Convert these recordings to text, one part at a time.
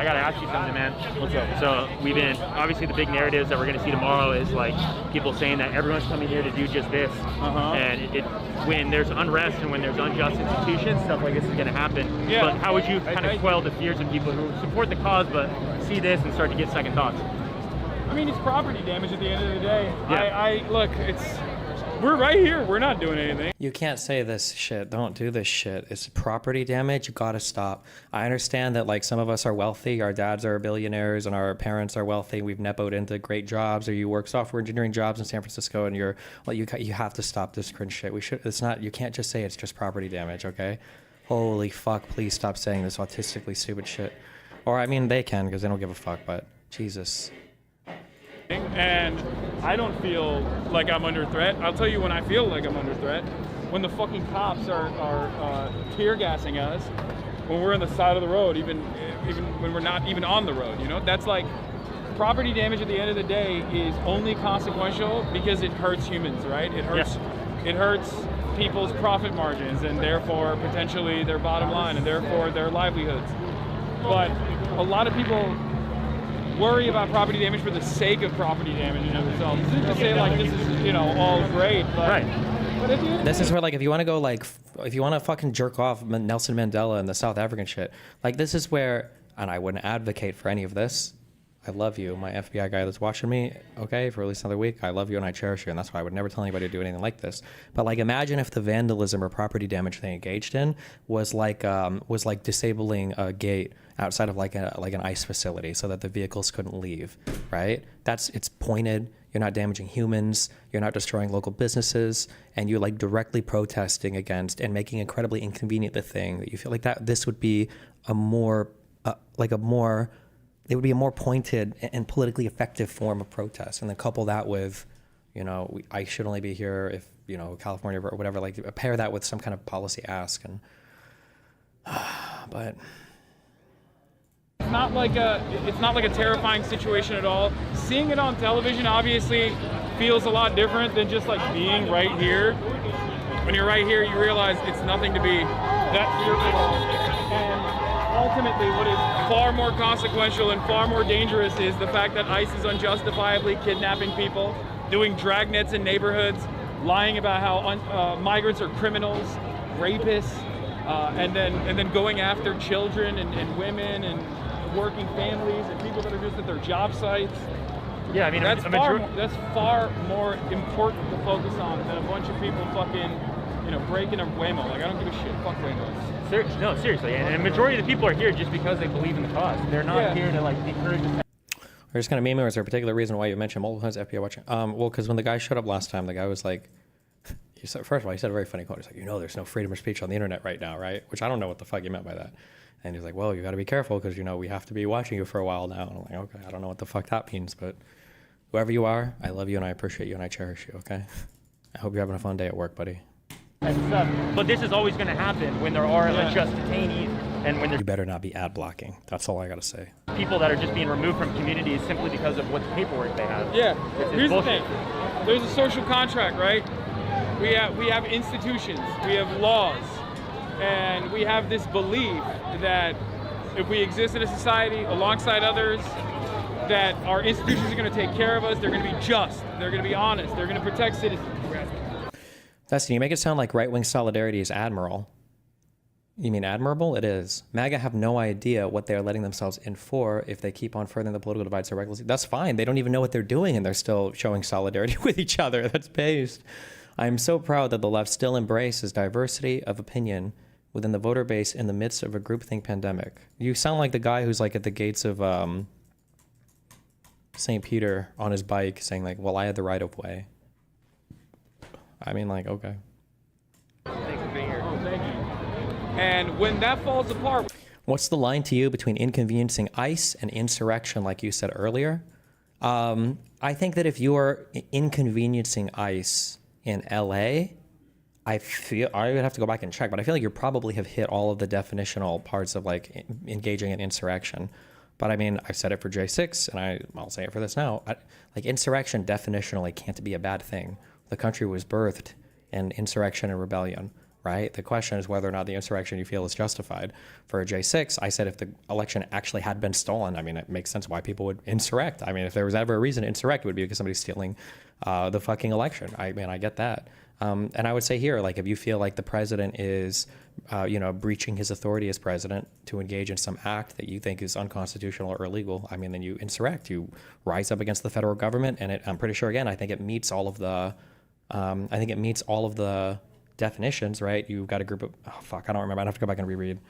I gotta ask you something, man. What's up? So we've been, obviously the big narratives that we're gonna see tomorrow is like people saying that everyone's coming here to do just this. And when there's unrest and when there's unjust institutions, stuff like this is gonna happen. Yeah. But how would you kind of quell the fears of people who support the cause but see this and start to get second thoughts? I mean, it's property damage at the end of the day. Yeah. Look, we're right here. We're not doing anything. You can't say this shit. Don't do this shit. It's property damage. You gotta stop. I understand that like some of us are wealthy. Our dads are billionaires and our parents are wealthy. We've nepoed into great jobs, or you work software engineering jobs in San Francisco, and you have to stop this cringe shit. You can't just say it's just property damage, okay? Holy fuck, please stop saying this autistically stupid shit. Or I mean, they can because they don't give a fuck, but Jesus. And I don't feel like I'm under threat. I'll tell you when I feel like I'm under threat. When the fucking cops are tear gassing us, when we're on the side of the road, even when we're not even on the road, you know? That's like, property damage at the end of the day is only consequential because it hurts humans, right? It hurts people's profit margins and therefore potentially their bottom line and therefore their livelihoods. But a lot of people worry about property damage for the sake of property damage in itself. This isn't to say like this is, all great, but This is where like if you want to fucking jerk off Nelson Mandela and the South African shit, like this is where, and I wouldn't advocate for any of this. I love you, my FBI guy that's watching me, okay, for at least another week. I love you and I cherish you, and that's why I would never tell anybody to do anything like this. But like, imagine if the vandalism or property damage they engaged in was like disabling a gate outside of like an ICE facility so that the vehicles couldn't leave, right? It's pointed. You're not damaging humans. You're not destroying local businesses, and you're like directly protesting against and making incredibly inconvenient the thing that you feel like that. This would be it would be a more pointed and politically effective form of protest, and then couple that with, I should only be here if, California or whatever, like pair that with some kind of policy ask. And, but. It's not like a terrifying situation at all. Seeing it on television obviously feels a lot different than just like being right here. When you're right here, you realize it's nothing to be that fearful. And ultimately, what is far more consequential and far more dangerous is the fact that ICE is unjustifiably kidnapping people, doing dragnets in neighborhoods, lying about how migrants are criminals, rapists, and then going after children and women and working families and people that are just at their job sites. Yeah, I mean, that's far more important to focus on than a bunch of people fucking, breaking a Waymo. Like, I don't give a shit. Fuck Waymos. No, seriously. And the majority of the people are here just because they believe in the cause. They're not here to like encourage. We're just kind of memeing. Is there a particular reason why you mentioned multiple times FBI watching? Well, because when the guy showed up last time, the guy was like, first of all, he said a very funny quote. He's like, there's no freedom of speech on the internet right now, right? Which I don't know what the fuck he meant by that. And he's like, well, you got to be careful because, we have to be watching you for a while now. And I'm like, okay, I don't know what the fuck that means, but whoever you are, I love you and I appreciate you and I cherish you, okay? I hope you're having a fun day at work, buddy. But this is always going to happen when there are unjust detainees and when there's... You better not be ad blocking. That's all I got to say. People that are just being removed from communities simply because of what paperwork they have. Yeah, here's bullshit. The thing. There's a social contract, right? We have institutions, we have laws, and we have this belief that if we exist in a society alongside others, that our institutions are going to take care of us, they're going to be just, they're going to be honest, they're going to protect citizens. Dustin, you make it sound like right-wing solidarity is admirable. You mean admirable? It is. MAGA have no idea what they're letting themselves in for if they keep on furthering the political divide so recklessly. That's fine. They don't even know what they're doing, and they're still showing solidarity with each other. That's based. I'm so proud that the left still embraces diversity of opinion within the voter base in the midst of a groupthink pandemic. You sound like the guy who's like at the gates of St. Peter on his bike saying like, well, I had the right of way. I mean, like, okay. Thanks for being here. Thank you. And when that falls apart... What's the line to you between inconveniencing ICE and insurrection, like you said earlier? I think that if you are inconveniencing ICE in LA, I would have to go back and check, but I feel like you probably have hit all of the definitional parts of like engaging in insurrection. But I mean, I've said it for J6, and I'll say it for this now. Like insurrection definitionally can't be a bad thing. The country was birthed in insurrection and rebellion. right? The question is whether or not the insurrection you feel is justified. For a J6, I said if the election actually had been stolen, I mean, it makes sense why people would insurrect. I mean, if there was ever a reason to insurrect, it would be because somebody's stealing the fucking election. I mean, I get that. And I would say here, like, if you feel like the president is, breaching his authority as president to engage in some act that you think is unconstitutional or illegal, I mean, then you insurrect. You rise up against the federal government, and I'm pretty sure, again, I think it meets all of the, definitions, right? You've got a group of, I don't remember. I'd have to go back and reread.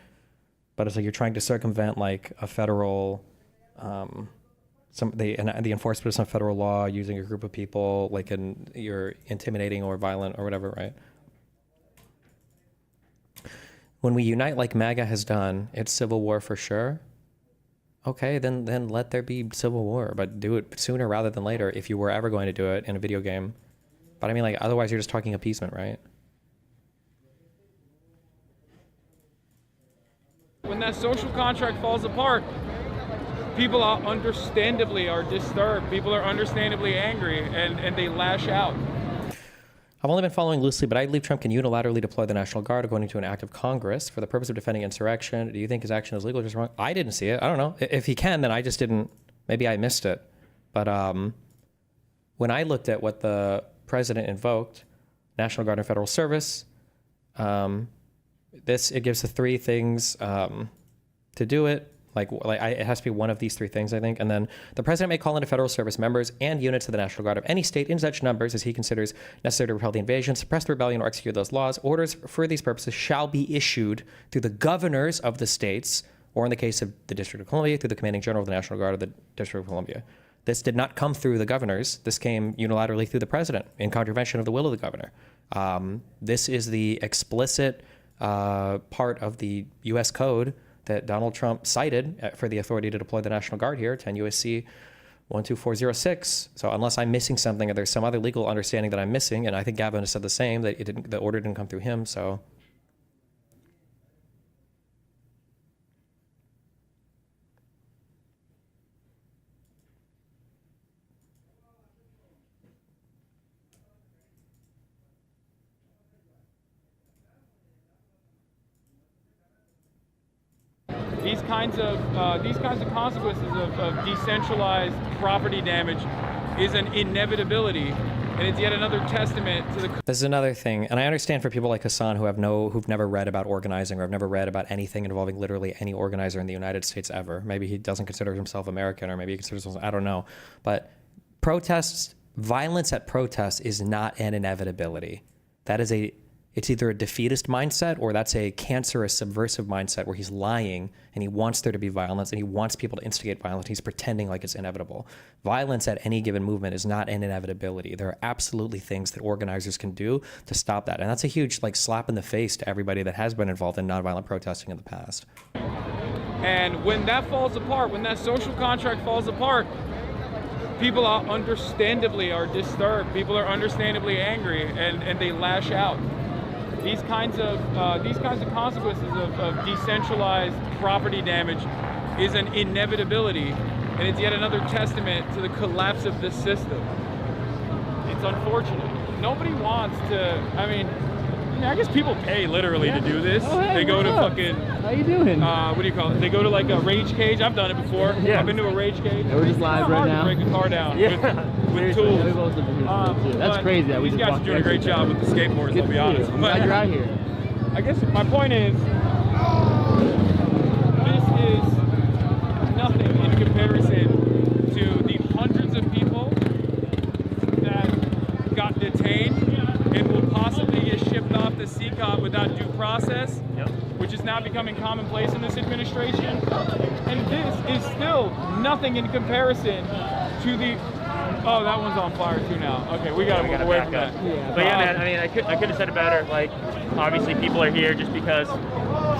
But it's like you're trying to circumvent like a federal, the enforcement of some federal law using a group of people, like you're intimidating or violent or whatever, right? When we unite like MAGA has done, it's civil war for sure. Okay, then let there be civil war, but do it sooner rather than later if you were ever going to do it in a video game. But I mean, like, otherwise you're just talking appeasement, right? When that social contract falls apart, people are understandably disturbed. People are understandably angry, and they lash out. I've only been following loosely, but I believe Trump can unilaterally deploy the National Guard according to an act of Congress for the purpose of defending insurrection. Do you think his action is legal or just wrong? I didn't see it. I don't know. If he can, then I just didn't. Maybe I missed it. But when I looked at what the president invoked, National Guard and Federal Service, it gives the three things to do it. It has to be one of these three things, I think. And then the president may call into federal service members and units of the National Guard of any state in such numbers as he considers necessary to repel the invasion, suppress the rebellion, or execute those laws. Orders for these purposes shall be issued through the governors of the states, or in the case of the District of Columbia, through the commanding general of the National Guard of the District of Columbia. This did not come through the governors. This came unilaterally through the president in contravention of the will of the governor. This is the explicit part of the U.S. Code that Donald Trump cited for the authority to deploy the National Guard here, 10 U.S.C. 12406. So unless I'm missing something or there's some other legal understanding that I'm missing, and I think Gavin has said the same, that the order didn't come through him, so. These kinds of consequences of decentralized property damage is an inevitability, and it's yet another testament to the. This is another thing, and I understand for people like Hasan who've never read about organizing or have never read about anything involving literally any organizer in the United States ever. Maybe he doesn't consider himself American, or maybe he considers himself, I don't know. But violence at protests is not an inevitability. It's either a defeatist mindset or that's a cancerous, subversive mindset where he's lying and he wants there to be violence and he wants people to instigate violence. He's pretending like it's inevitable. Violence at any given movement is not an inevitability. There are absolutely things that organizers can do to stop that. And that's a huge slap in the face to everybody that has been involved in nonviolent protesting in the past. And when that falls apart, when that social contract falls apart, people are understandably disturbed. People are understandably angry, and they lash out. These kinds of consequences of decentralized property damage is an inevitability, and it's yet another testament to the collapse of this system. It's unfortunate. Nobody wants to. I guess people pay literally to do this. Oh, hey, they go to up? fucking. How you doing? What do you call it? They go to like a rage cage. I've done it before. Yeah. I've been to a rage cage. Yeah, we're just live right now. Break a car down with Seriously, tools. we both live in here too. That's crazy. That we These just guys are walked doing a great job with the skateboards. Good I'll be for honest. you. I'm glad you're out here. I guess my point is, this is nothing in comparison to the hundreds of people that got detained and will possibly get shipped off to CCOP without due process, which is now becoming commonplace in this administration. And this is still nothing in comparison to the. Oh, that one's on fire too now. Okay, we gotta move away from that. Yeah. But yeah, man, I could have said it better. Like, obviously people are here just because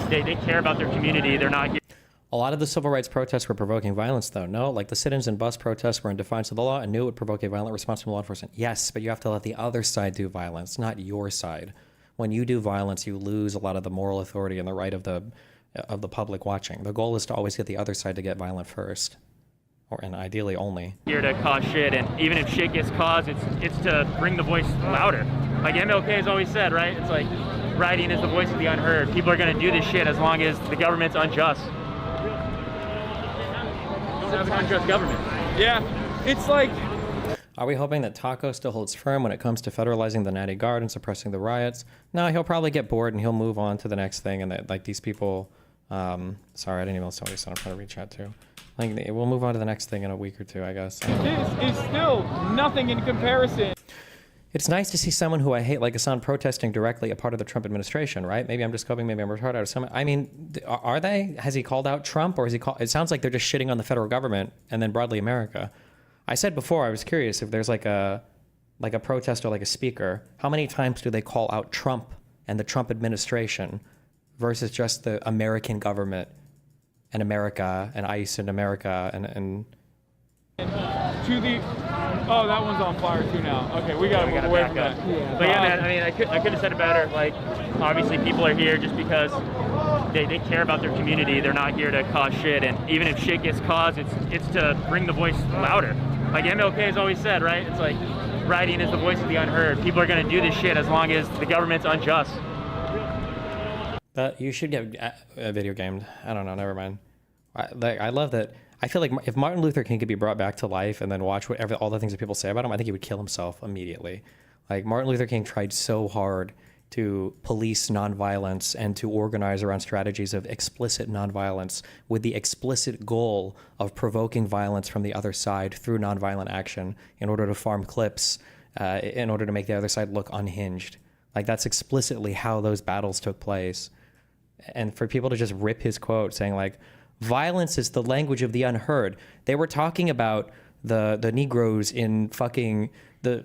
they care about their community. They're not here. A lot of the civil rights protests were provoking violence, though. No, like the sit-ins and bus protests were in defiance of the law and knew it would provoke a violent response from law enforcement. Yes, but you have to let the other side do violence, not your side. When you do violence, you lose a lot of the moral authority and the right of the public watching. The goal is to always get the other side to get violent first. And ideally only. Here to cause shit, and even if shit gets caused, it's to bring the voice louder. Like MLK has always said, right? It's like writing is the voice of the unheard. People are going to do this shit as long as the government's unjust. We don't have an unjust government. Yeah, it's like... Are we hoping that Taco still holds firm when it comes to federalizing the Natty Guard and suppressing the riots? No, he'll probably get bored and he'll move on to the next thing. And that, like, these people, sorry, I didn't even know somebody said I'm trying to reach out to. Like, we'll move on to the next thing in a week or two, I guess. This is still nothing in comparison. It's nice to see someone who I hate, like Hassan, protesting directly a part of the Trump administration, right? Maybe I'm just coping, maybe I'm retarded or something. I mean, are they? Has he called out Trump, or has he called? It sounds like they're just shitting on the federal government and then broadly America. I said before, I was curious if there's like a protest or like a speaker, how many times do they call out Trump and the Trump administration versus just the American government and America and ICE and America and to the... Oh, that one's on fire too now. Okay, we gotta move away from that. Yeah. But yeah, man, I mean, I could have said it better. Like, obviously people are here just because they care about their community. They're not here to cause shit. And even if shit gets caused, it's to bring the voice louder. Like MLK has always said, right? It's like, writing is the voice of the unheard. People are going to do this shit as long as the government's unjust. But you should get video gamed. I don't know, never mind. I love that. I feel like if Martin Luther King could be brought back to life and then watch all the things that people say about him, I think he would kill himself immediately. Like, Martin Luther King tried so hard to police nonviolence and to organize around strategies of explicit nonviolence with the explicit goal of provoking violence from the other side through nonviolent action in order to farm clips, in order to make the other side look unhinged. Like, that's explicitly how those battles took place. And for people to just rip his quote saying, like, violence is the language of the unheard. They were talking about the Negroes in fucking the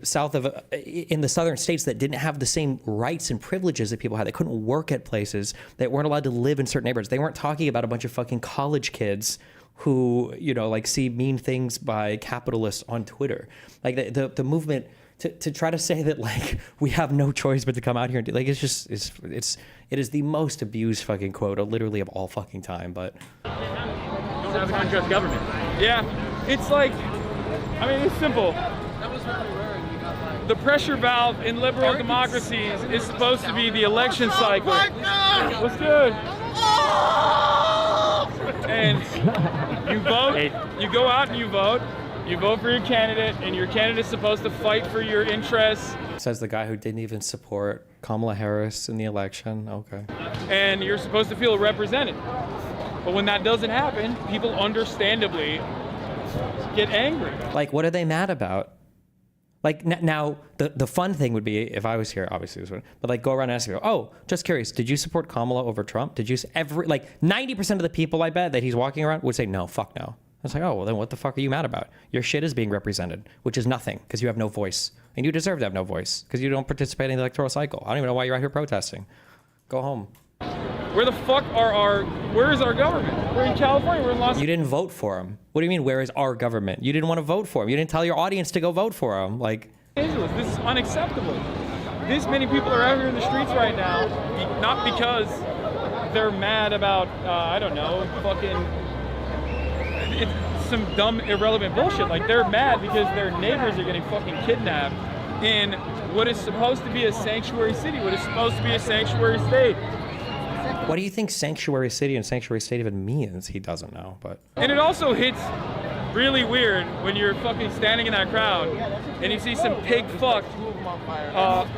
in the southern states that didn't have the same rights and privileges that people had. They couldn't work at places. They weren't allowed to live in certain neighborhoods. They weren't talking about a bunch of fucking college kids who, you know, like, see mean things by capitalists on Twitter. Like, the movement to try to say that, like, we have no choice but to come out here and do, like, it is the most abused fucking quote, literally of all fucking time. But We don't have an unjust government. Yeah, it's like, I mean, it's simple. The pressure valve in liberal democracies is supposed to be the election cycle. What's good? And you vote, you go out and you vote for your candidate, and your candidate's supposed to fight for your interests. says the guy who didn't even support Kamala Harris in the election. Okay. And you're supposed to feel represented. But when that doesn't happen, people understandably get angry. Like, what are they mad about? Like, now, the fun thing would be, if I was here, obviously this would, but, like, go around and ask people, oh, just curious, did you support Kamala over Trump? Did you, 90% of the people, I bet, that he's walking around would say, no, fuck no. I was like, oh, well, then what the fuck are you mad about? Your shit is being represented, which is nothing, because you have no voice. And you deserve to have no voice, because you don't participate in the electoral cycle. I don't even know why you're out here protesting. Go home. Where the fuck where is our government? We're in California, we're in Los Angeles. You didn't vote for him. What do you mean, where is our government? You didn't want to vote for him. You didn't tell your audience to go vote for him. Like, This is unacceptable. This many people are out here in the streets right now, not because they're mad about, I don't know, fucking, it's some dumb, irrelevant bullshit. Like, they're mad because their neighbors are getting fucking kidnapped in what is supposed to be a sanctuary city, what is supposed to be a sanctuary state. what do you think sanctuary city and sanctuary state even means? He doesn't know, but. And it also hits really weird when you're fucking standing in that crowd and you see some pig fuck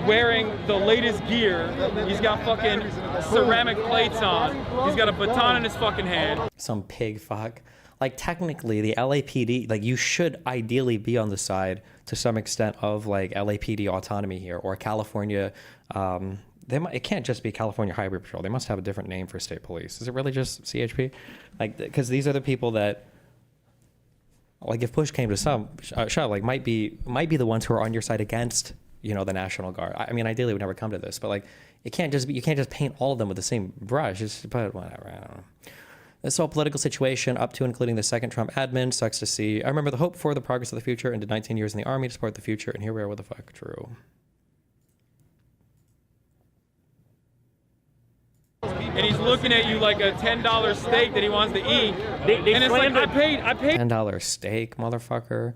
wearing the latest gear. He's got fucking ceramic plates on. He's got a baton in his fucking hand. Some pig fuck. Like, technically, the LAPD, like, you should ideally be on the side to some extent of, like, LAPD autonomy here, or California. It can't just be California Highway Patrol. They must have a different name for state police. Is it really just CHP? Like, because these are the people that, like, if push came to shove, like, might be the ones who are on your side against, you know, the National Guard. I mean, ideally, it would never come to this, but, like, it can't just be. You can't just paint all of them with the same brush. But whatever. I don't know. This whole political situation, up to including the second Trump admin, sucks to see. I remember the hope for the progress of the future and did 19 years in the Army to support the future, and here we are. What the fuck? True. And he's looking at you like a $10 steak that he wants to eat. And it's like, I paid. $10 steak, motherfucker.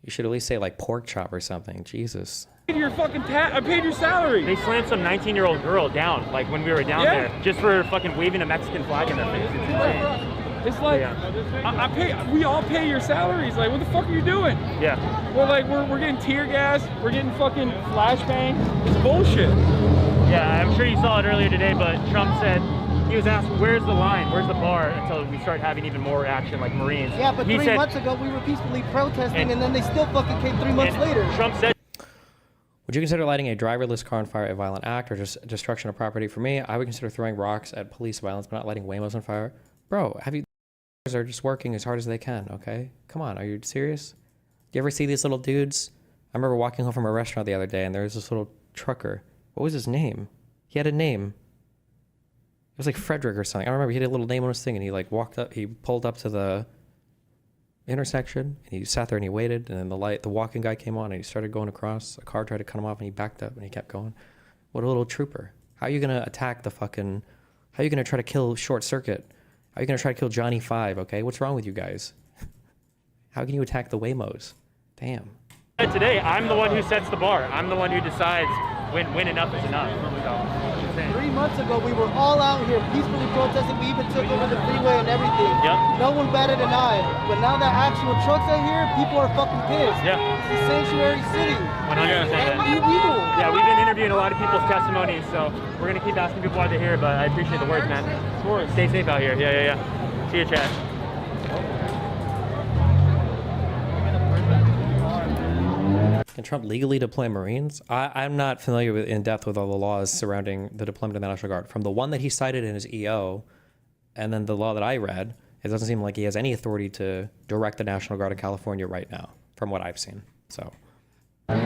You should at least say like pork chop or something. Jesus. I paid your fucking I paid your salary. They slammed some 19-year-old girl down, like when we were down there, just for fucking waving a Mexican flag in their face. It's insane. It's like, I pay. We all pay your salaries. Like, what the fuck are you doing? Yeah. We're getting tear gas. We're getting fucking flashbang. It's bullshit. Yeah, I'm sure you saw it earlier today, but Trump said, he was asked, where's the line, where's the bar, until we start having even more action like Marines. Yeah, but 3 months ago we were peacefully protesting and then they still fucking came 3 months later. Trump said, would you consider lighting a driverless car on fire a violent act or just destruction of property? For me, I would consider throwing rocks at police violence, but not lighting Waymos on fire. Bro, are just working as hard as they can, okay? Come on, are you serious? Do you ever see these little dudes? I remember walking home from a restaurant the other day and there was this little trucker. What was his name? He had a name. It was like Frederick or something. I remember he had a little name on his thing and he like walked up, he pulled up to the intersection and he sat there and he waited and then the walking guy came on and he started going across. A car tried to cut him off and he backed up and he kept going. What a little trooper. How are you gonna attack how are you gonna try to kill Short Circuit? How are you gonna try to kill Johnny Five, okay? What's wrong with you guys? How can you attack the Waymos? Damn. Today, I'm the one who sets the bar. I'm the one who decides when enough is enough. So, 3 months ago, we were all out here peacefully protesting. We even took over the freeway and everything. Yep. No one batted an eye. But now that actual trucks are here, people are fucking pissed. Yeah. It's a sanctuary city. 100%. And illegal. Yeah, we've been interviewing a lot of people's testimonies, so we're gonna keep asking people why they're here. But I appreciate the words, man. Of course. Stay safe out here. Yeah. See you, Chad. Can Trump legally deploy Marines? I'm not familiar in depth with all the laws surrounding the deployment of the National Guard. From the one that he cited in his EO, and then the law that I read, it doesn't seem like he has any authority to direct the National Guard in California right now, from what I've seen. So. I'm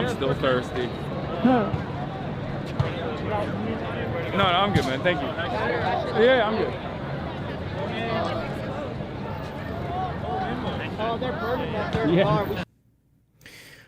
still thirsty. No, I'm good, man. Thank you. Yeah, I'm good. Oh, they're burning that third car.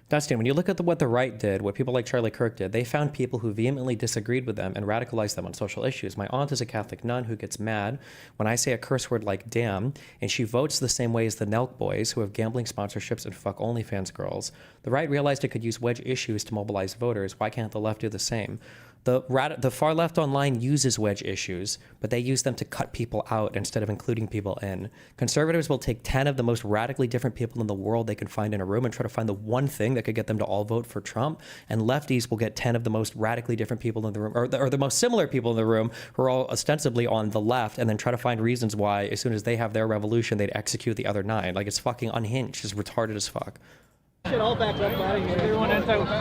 Dustin, when you look at what the right did, what people like Charlie Kirk did, they found people who vehemently disagreed with them and radicalized them on social issues. My aunt is a Catholic nun who gets mad when I say a curse word like damn, and she votes the same way as the Nelk boys who have gambling sponsorships and fuck OnlyFans girls. The right realized it could use wedge issues to mobilize voters. Why can't the left do the same? The far left online uses wedge issues, but they use them to cut people out instead of including people in. Conservatives will take 10 of the most radically different people in the world they can find in a room and try to find the one thing that could get them to all vote for Trump. And lefties will get 10 of the most radically different people in the room, or the most similar people in the room who are all ostensibly on the left, and then try to find reasons why, as soon as they have their revolution, they'd execute the other 9. Like, it's fucking unhinged. It's retarded as fuck. Should all back up out of here.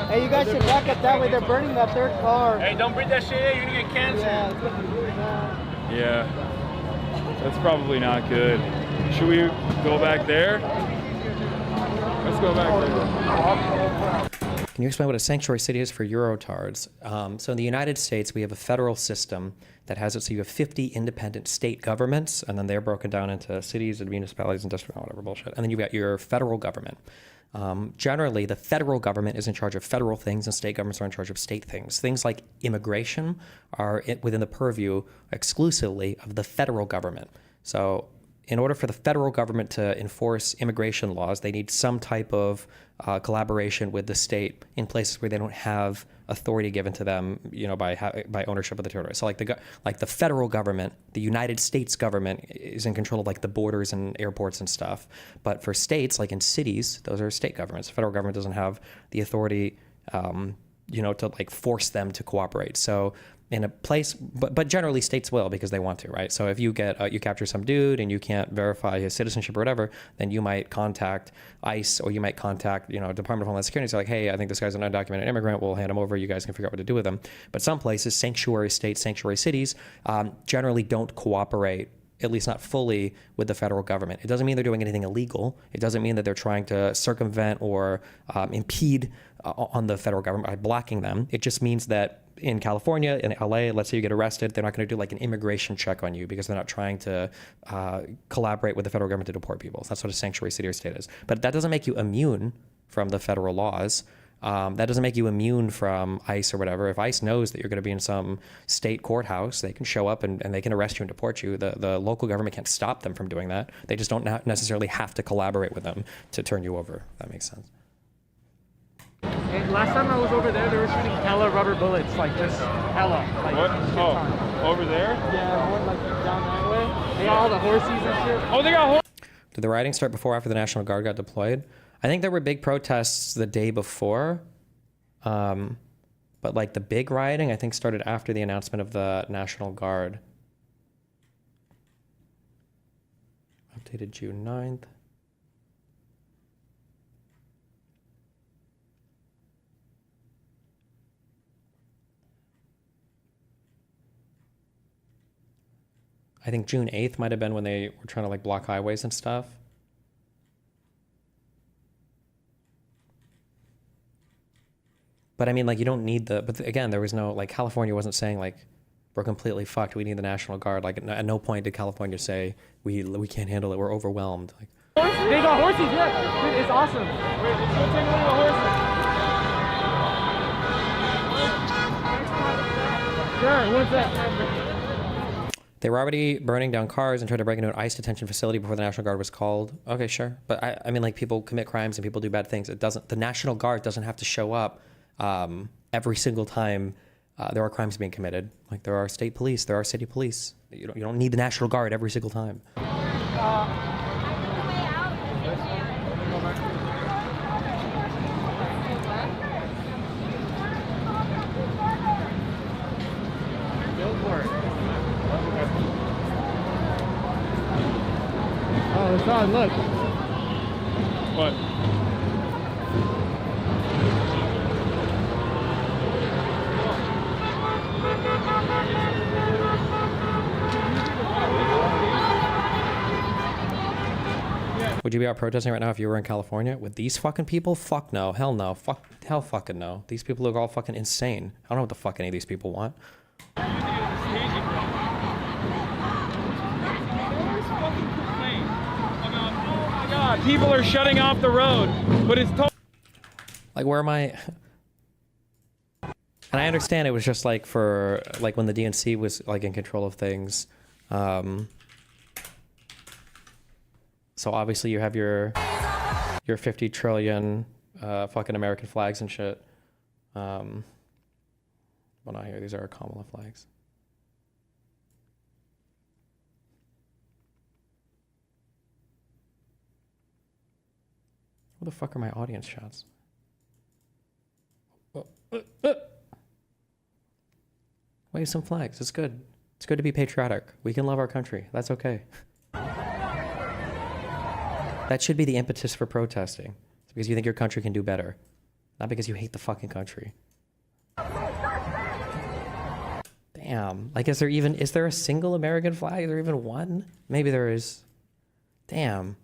Hey, you guys should back up that way. They're burning that third car. Hey, don't bring that shit in. You're gonna get cancer. Yeah, that's probably not good. Should we go back there? Let's go back there. Can you explain what a sanctuary city is for Eurotards? So in the United States, we have a federal system that has it so you have 50 independent state governments, and then they're broken down into cities and municipalities and districts and whatever bullshit. And then you've got your federal government. Generally, the federal government is in charge of federal things and state governments are in charge of state things. Things like immigration are within the purview exclusively of the federal government. So in order for the federal government to enforce immigration laws, they need some type of collaboration with the state in places where they don't have authority given to them, by ownership of the territory. So like the federal government, the United States government is in control of like the borders and airports and stuff. But for states, like in cities, those are state governments. The federal government doesn't have the authority, to like force them to cooperate. So in a place, but generally states will because they want to, right? So if you you capture some dude and you can't verify his citizenship or whatever, then you might contact ICE or you might contact, Department of Homeland Security. So like, hey, I think this guy's an undocumented immigrant. We'll hand him over. You guys can figure out what to do with him. But some places, sanctuary states, sanctuary cities, generally don't cooperate, at least not fully, with the federal government. It doesn't mean they're doing anything illegal. It doesn't mean that they're trying to circumvent or impede on the federal government by blocking them. It just means that in California, in LA, let's say you get arrested, they're not going to do like an immigration check on you because they're not trying to collaborate with the federal government to deport people. So that's what a sanctuary city or state is. But that doesn't make you immune from the federal laws. That doesn't make you immune from ICE or whatever. If ICE knows that you're going to be in some state courthouse, they can show up and they can arrest you and deport you. The local government can't stop them from doing that. They just don't necessarily have to collaborate with them to turn you over. If that makes sense. And last time I was over there, they were shooting hella rubber bullets, like just hella. Like, What? Oh, over there? Yeah, more like down that way. They got all the horses and shit. Oh, they got horses. Did the rioting start before or after the National Guard got deployed? I think there were big protests the day before. But like the big rioting, I think started after the announcement of the National Guard. Updated June 9th. I think June 8th might have been when they were trying to like block highways and stuff. But I mean, like, you don't need but again, there was no, like, California wasn't saying like, we're completely fucked, we need the National Guard. Like, at no point did California say, we can't handle it, we're overwhelmed. Like, They got horses, yeah. Dude, it's awesome. Wait, let's go take a look at the horses. Sure, what's that? they were already burning down cars and tried to break into an ICE detention facility before the National Guard was called. Okay, sure. But I mean, like, people commit crimes and people do bad things. The National Guard doesn't have to show up every single time there are crimes being committed. Like, there are state police, there are city police. You don't need the National Guard every single time. Oh, it's on, look. What? Would you be out protesting right now if you were in California? With these fucking people? Fuck no. Hell no. Hell fucking no. These people are all fucking insane. I don't know what the fuck any of these people want. People are shutting off the road, but it's like, where am I? And I understand it was just like for like when the DNC was like in control of things. So obviously you have your 50 trillion fucking American flags and shit. Well, not here. These are our Kamala flags. Where the fuck are my audience shots? Wave some flags. It's good. It's good to be patriotic. We can love our country. That's okay. That should be the impetus for protesting. It's because you think your country can do better. Not because you hate the fucking country. Damn. Like, is there a single American flag? Is there even one? Maybe there is. Damn.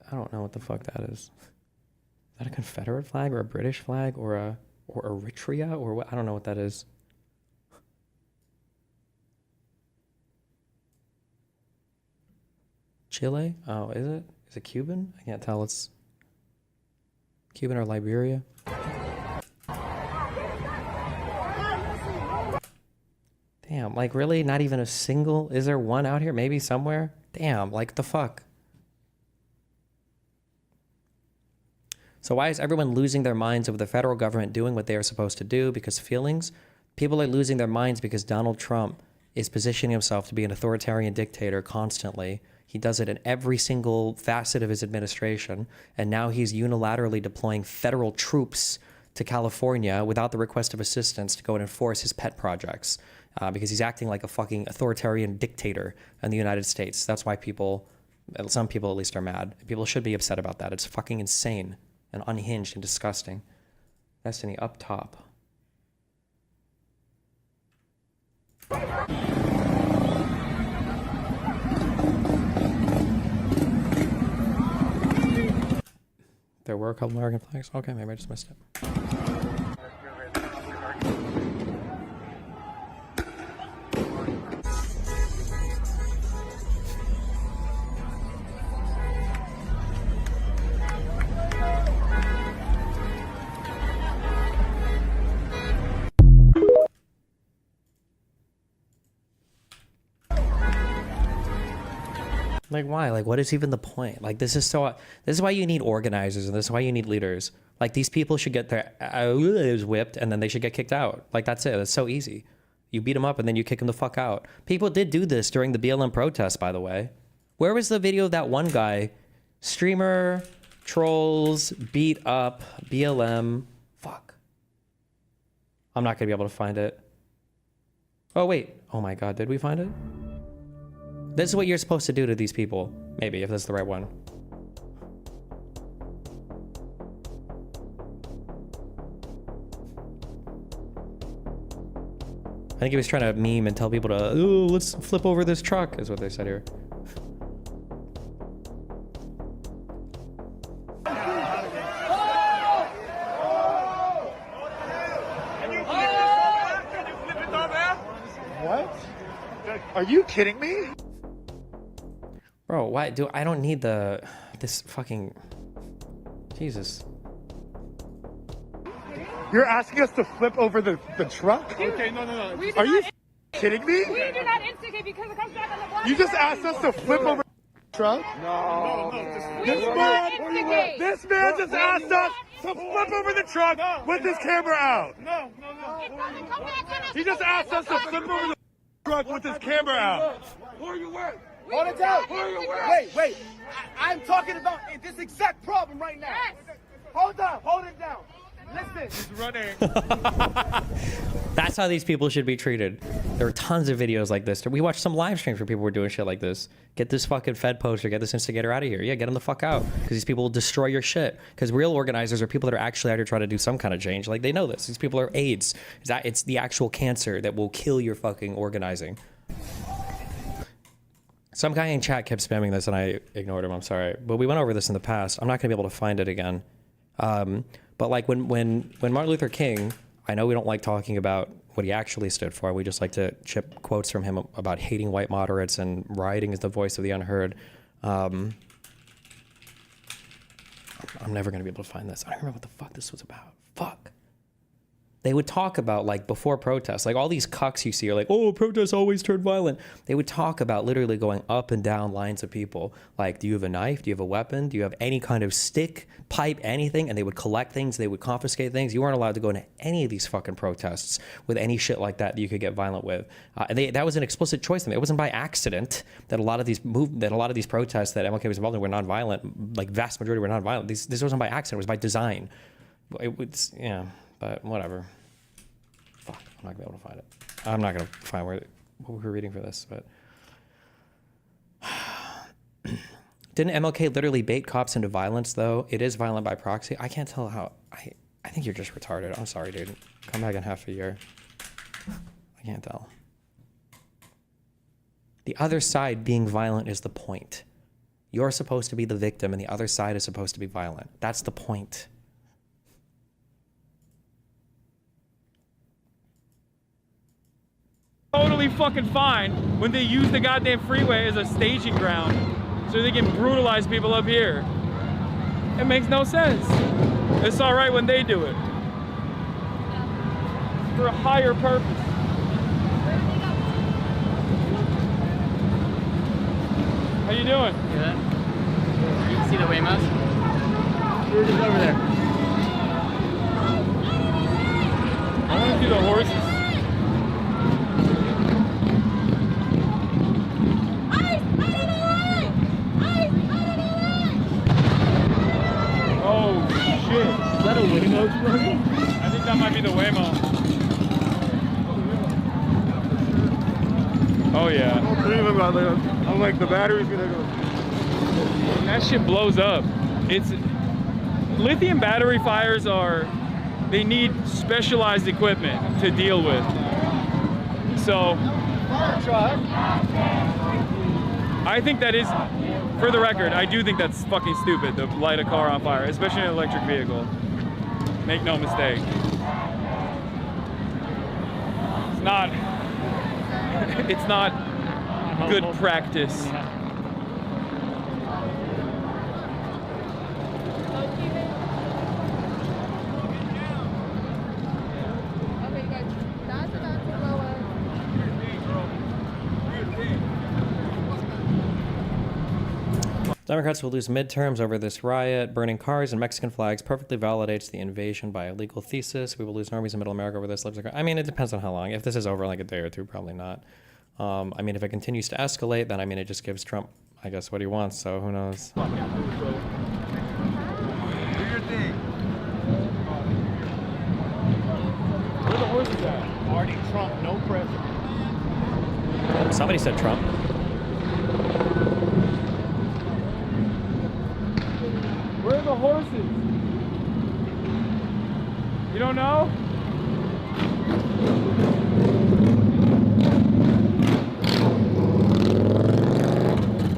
I don't know what the fuck that is. Is that a Confederate flag or a British flag or Eritrea or what? I don't know what that is. Chile? Oh, is it? Is it Cuban? I can't tell. It's Cuban or Liberia. Damn, like, really? Not even a single? Is there one out here? Maybe somewhere? Damn, like, the fuck? So why is everyone losing their minds over the federal government doing what they are supposed to do? Because feelings? People are losing their minds because Donald Trump is positioning himself to be an authoritarian dictator constantly. He does it in every single facet of his administration. And now he's unilaterally deploying federal troops to California without the request of assistance to go and enforce his pet projects. Because he's acting like a fucking authoritarian dictator in the United States. That's why some people at least are mad. People should be upset about that. It's fucking insane and unhinged and disgusting. Destiny up top. There were a couple American flags. Okay, maybe I just missed it. Like, why? Like, what is even the point? Like, this is why you need organizers, and this is why you need leaders. Like, these people should get their whipped, and then they should get kicked out. Like, that's it. It's so easy. You beat them up, and then you kick them the fuck out. People did do this during the BLM protests, by the way. Where was the video of that one guy? Streamer, trolls, beat up, BLM. Fuck. I'm not going to be able to find it. Oh, wait. Oh, my God. Did we find it? This is what you're supposed to do to these people. Maybe, if that's the right one. I think he was trying to meme and tell people to, oh, let's flip over this truck, is what they said here. What? Are you kidding me? Bro, why do I don't need this fucking Jesus. You're asking us to flip over the truck? Okay, no. Are you kidding me? We do not instigate because it comes back on the block. You just asked us to flip over the truck? No. This man just asked us to flip over the truck with his camera out. No. It doesn't come back on us. He just asked us to flip over the truck with his camera out. Who are you with? Hold it down. Who are you with? Wait. I'm talking about this exact problem right now. Yes. Hold it down. Listen. He's running. That's how these people should be treated. There are tons of videos like this. We watched some live streams where people were doing shit like this. Get this fucking Fed poster, get this instigator out of here. Yeah, get him the fuck out. Because these people will destroy your shit. Because real organizers are people that are actually out here trying to do some kind of change. Like, they know this. These people are AIDS. It's the actual cancer that will kill your fucking organizing. Some guy in chat kept spamming this and I ignored him. I'm sorry. But we went over this in the past. I'm not going to be able to find it again. But like when Martin Luther King, I know we don't like talking about what he actually stood for. We just like to chip quotes from him about hating white moderates and rioting is the voice of the unheard. I'm never going to be able to find this. I don't remember what the fuck this was about. Fuck. They would talk about, like, before protests, like all these cucks you see are like, oh, protests always turn violent. They would talk about literally going up and down lines of people. Like, do you have a knife? Do you have a weapon? Do you have any kind of stick, pipe, anything? And they would collect things. They would confiscate things. You weren't allowed to go into any of these fucking protests with any shit like that you could get violent with. And that was an explicit choice. It wasn't by accident that a lot of these protests that MLK was involved in were nonviolent. Like, vast majority were nonviolent. This wasn't by accident. It was by design. It was, yeah. But whatever. Fuck, I'm not gonna be able to find it. I'm not gonna find what we were reading for this, but didn't MLK literally bait cops into violence though? It is violent by proxy. I can't tell how. I think you're just retarded. I'm sorry, dude. Come back in half a year. I can't tell. The other side being violent is the point. You're supposed to be the victim and the other side is supposed to be violent. That's the point. Totally fucking fine when they use the goddamn freeway as a staging ground so they can brutalize people up here. It makes no sense. It's all right when they do it. For a higher purpose. How you doing? Good. You can see the Waymos? We're just over there. I want to see the horses. Oh shit. Is that a Waymo explosion? I think that might be the Waymo. Oh yeah. All three of them got lit up. I'm like, the battery's gonna go. When that shit blows up, lithium battery fires they need specialized equipment to deal with. So, I think that is, for the record, I do think that's fucking stupid to light a car on fire, especially an electric vehicle. Make no mistake. It's not good practice. Democrats will lose midterms over this riot. Burning cars and Mexican flags perfectly validates the invasion by illegal thesis. We will lose normies in middle America over this. I mean, it depends on how long. If this is over in like a day or two, probably not. I mean, if it continues to escalate, then I mean, it just gives Trump, I guess, what he wants. So who knows? Do your thing. Where the horses at? Marty Trump, no president. Somebody said Trump. Where are the horses? You don't know?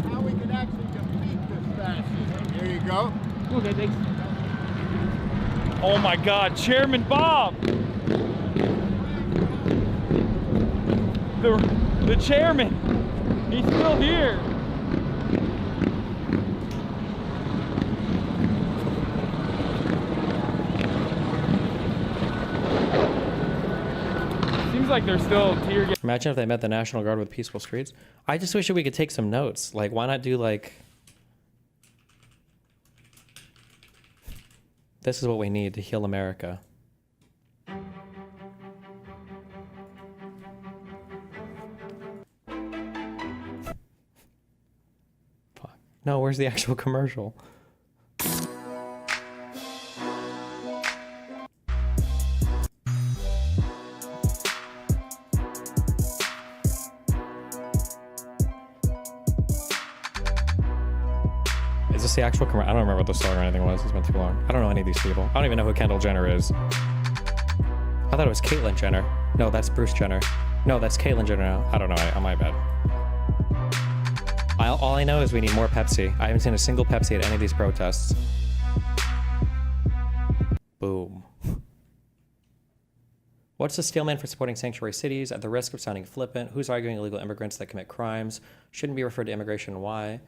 How we can actually defeat this fascism. Here you go. Okay, thanks. Oh my God, Chairman Bob! The chairman, he's still here. Seems like they're still tear gas. Imagine if they met the National Guard with peaceful streets. I just wish that we could take some notes. Like, why not do like, this is what we need to heal America. Fuck. No, where's the actual commercial? Is this the actual commercial? I don't remember what the song or anything was. It's been too long. I don't know any of these people. I don't even know who Kendall Jenner is. I thought it was Caitlyn Jenner. No, that's Bruce Jenner. No, that's Caitlyn Jenner now. I don't know. I my bad. All I know is we need more Pepsi. I haven't seen a single Pepsi at any of these protests. Boom. What's the steelman for supporting sanctuary cities? At the risk of sounding flippant, who's arguing illegal immigrants that commit crimes? Shouldn't be referred to immigration and why?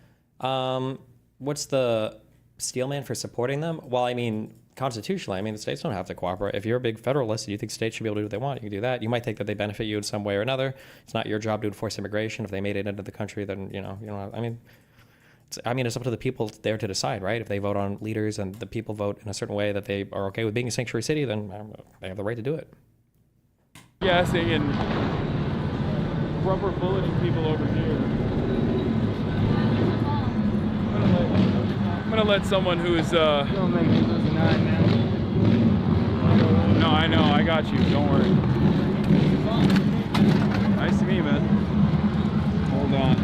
What's the steelman for supporting them? Well, I mean, constitutionally, I mean, the states don't have to cooperate. If you're a big federalist and you think states should be able to do what they want, you can do that. You might think that they benefit you in some way or another. It's not your job to enforce immigration. If they made it into the country, then, you know, I mean, it's up to the people there to decide, right? If they vote on leaders and the people vote in a certain way that they are okay with being a sanctuary city, then they have the right to do it. Gassing and rubber bulleting people over here. I'm gonna let someone who is Don't make me lose an eye, man. No, I know, I got you, don't worry. Nice to meet you, man. Hold on.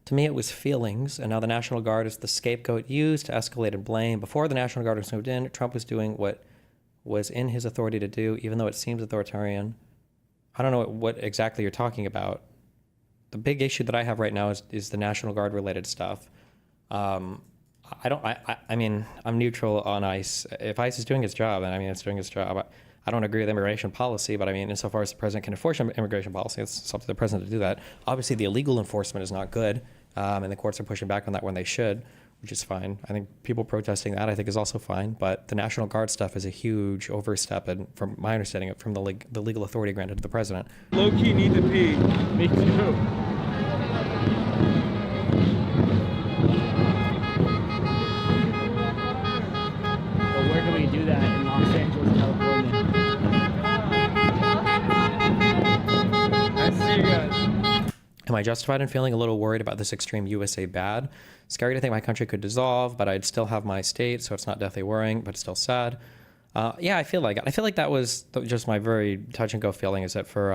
To me, it was feelings, and now the National Guard is the scapegoat used to escalate and blame. Before the National Guard was moved in, Trump was doing what was in his authority to do, even though it seems authoritarian. I don't know what exactly you're talking about. The big issue that I have right now is the National Guard related stuff. I mean, I'm neutral on ICE. If ICE is doing its job, then I mean, it's doing its job. I don't agree with immigration policy, but I mean, insofar as the president can enforce immigration policy, it's up to the president to do that. Obviously, the illegal enforcement is not good, and the courts are pushing back on that when they should, which is fine. I think people protesting that, I think, is also fine. But the National Guard stuff is a huge overstep, and from my understanding, from the legal authority granted to the president. Low key need to pee. Me too. But where can we do that in Los Angeles, California? Nice to see you guys. Am I justified in feeling a little worried about this extreme USA bad? Scary to think my country could dissolve, but I'd still have my state, so it's not deathly worrying, but still sad. Yeah, I feel like it. I feel like that was just my very touch and go feeling, is that for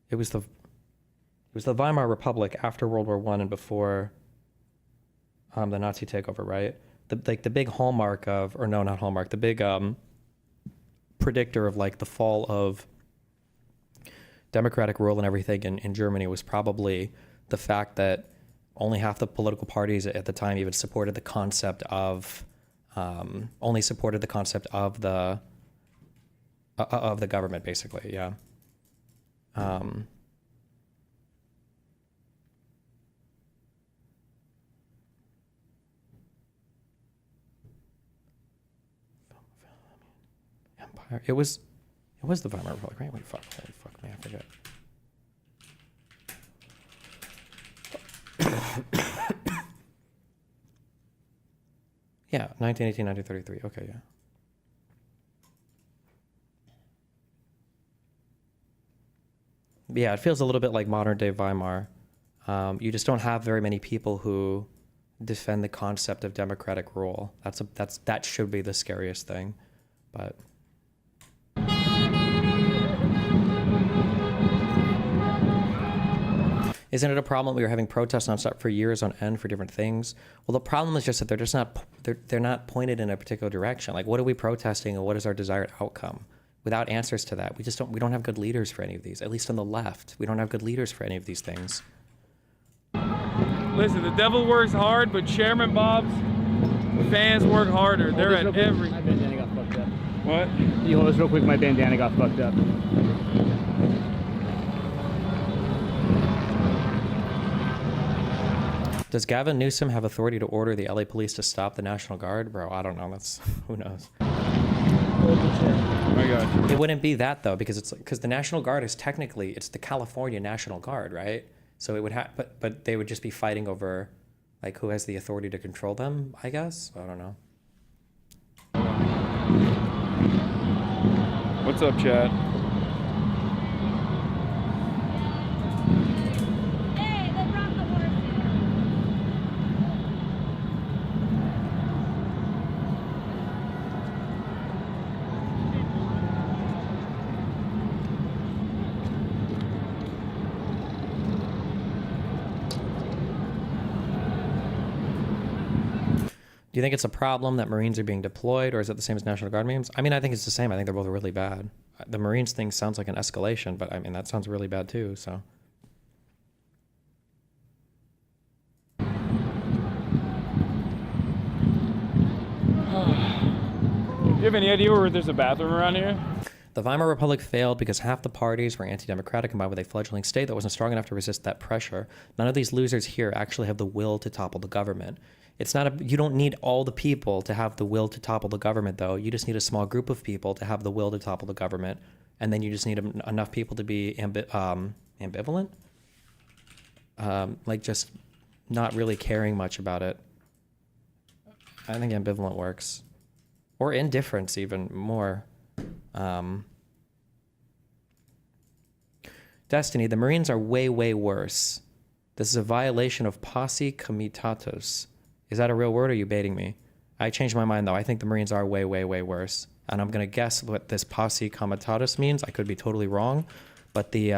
it was the Weimar Republic after World War I and before the Nazi takeover, right? The big hallmark of, or no, not hallmark, the big predictor of like the fall of democratic rule and everything in Germany was probably the fact that only half the political parties at the time even supported the concept of the government, basically. Yeah. Empire. It was It was the Weimar Republic, right? Wait, fuck me, I forget. Yeah, 1918, 1933. Okay, yeah. Yeah, it feels a little bit like modern day Weimar. You just don't have very many people who defend the concept of democratic rule. That should be the scariest thing, but. Isn't it a problem we were having protests nonstop for years on end for different things? Well, the problem is just that they're not pointed in a particular direction. Like, what are we protesting, and what is our desired outcome? Without answers to that, we don't have good leaders for any of these. At least on the left, we don't have good leaders for any of these things. Listen, the devil works hard, but Chairman Bob's fans work harder. They're at every. My bandana got fucked up. What? Can you hold this real quick? My bandana got fucked up. Does Gavin Newsom have authority to order the LA police to stop the National Guard? Bro, I don't know. Who knows? Oh my God. It wouldn't be that though, because the National Guard is technically, it's the California National Guard, right? So it would have, but they would just be fighting over, like, who has the authority to control them, I guess? I don't know. What's up, Chad? Hey, they brought the horse Do you think it's a problem that Marines are being deployed, or is it the same as National Guard memes? I mean, I think it's the same. I think they're both really bad. The Marines thing sounds like an escalation, but I mean, that sounds really bad too, so. Do you have any idea where there's a bathroom around here? The Weimar Republic failed because half the parties were anti-democratic combined with a fledgling state that wasn't strong enough to resist that pressure. None of these losers here actually have the will to topple the government. You don't need all the people to have the will to topple the government, though. You just need a small group of people to have the will to topple the government, and then you just need enough people to be ambivalent, like just not really caring much about it. I think ambivalent works, or indifference even more. Destiny, the Marines are way, way worse. This is a violation of posse comitatus. Is that a real word, or are you baiting me? I changed my mind, though. I think the Marines are way, way, way worse. And I'm going to guess what this posse comitatus means. I could be totally wrong. But the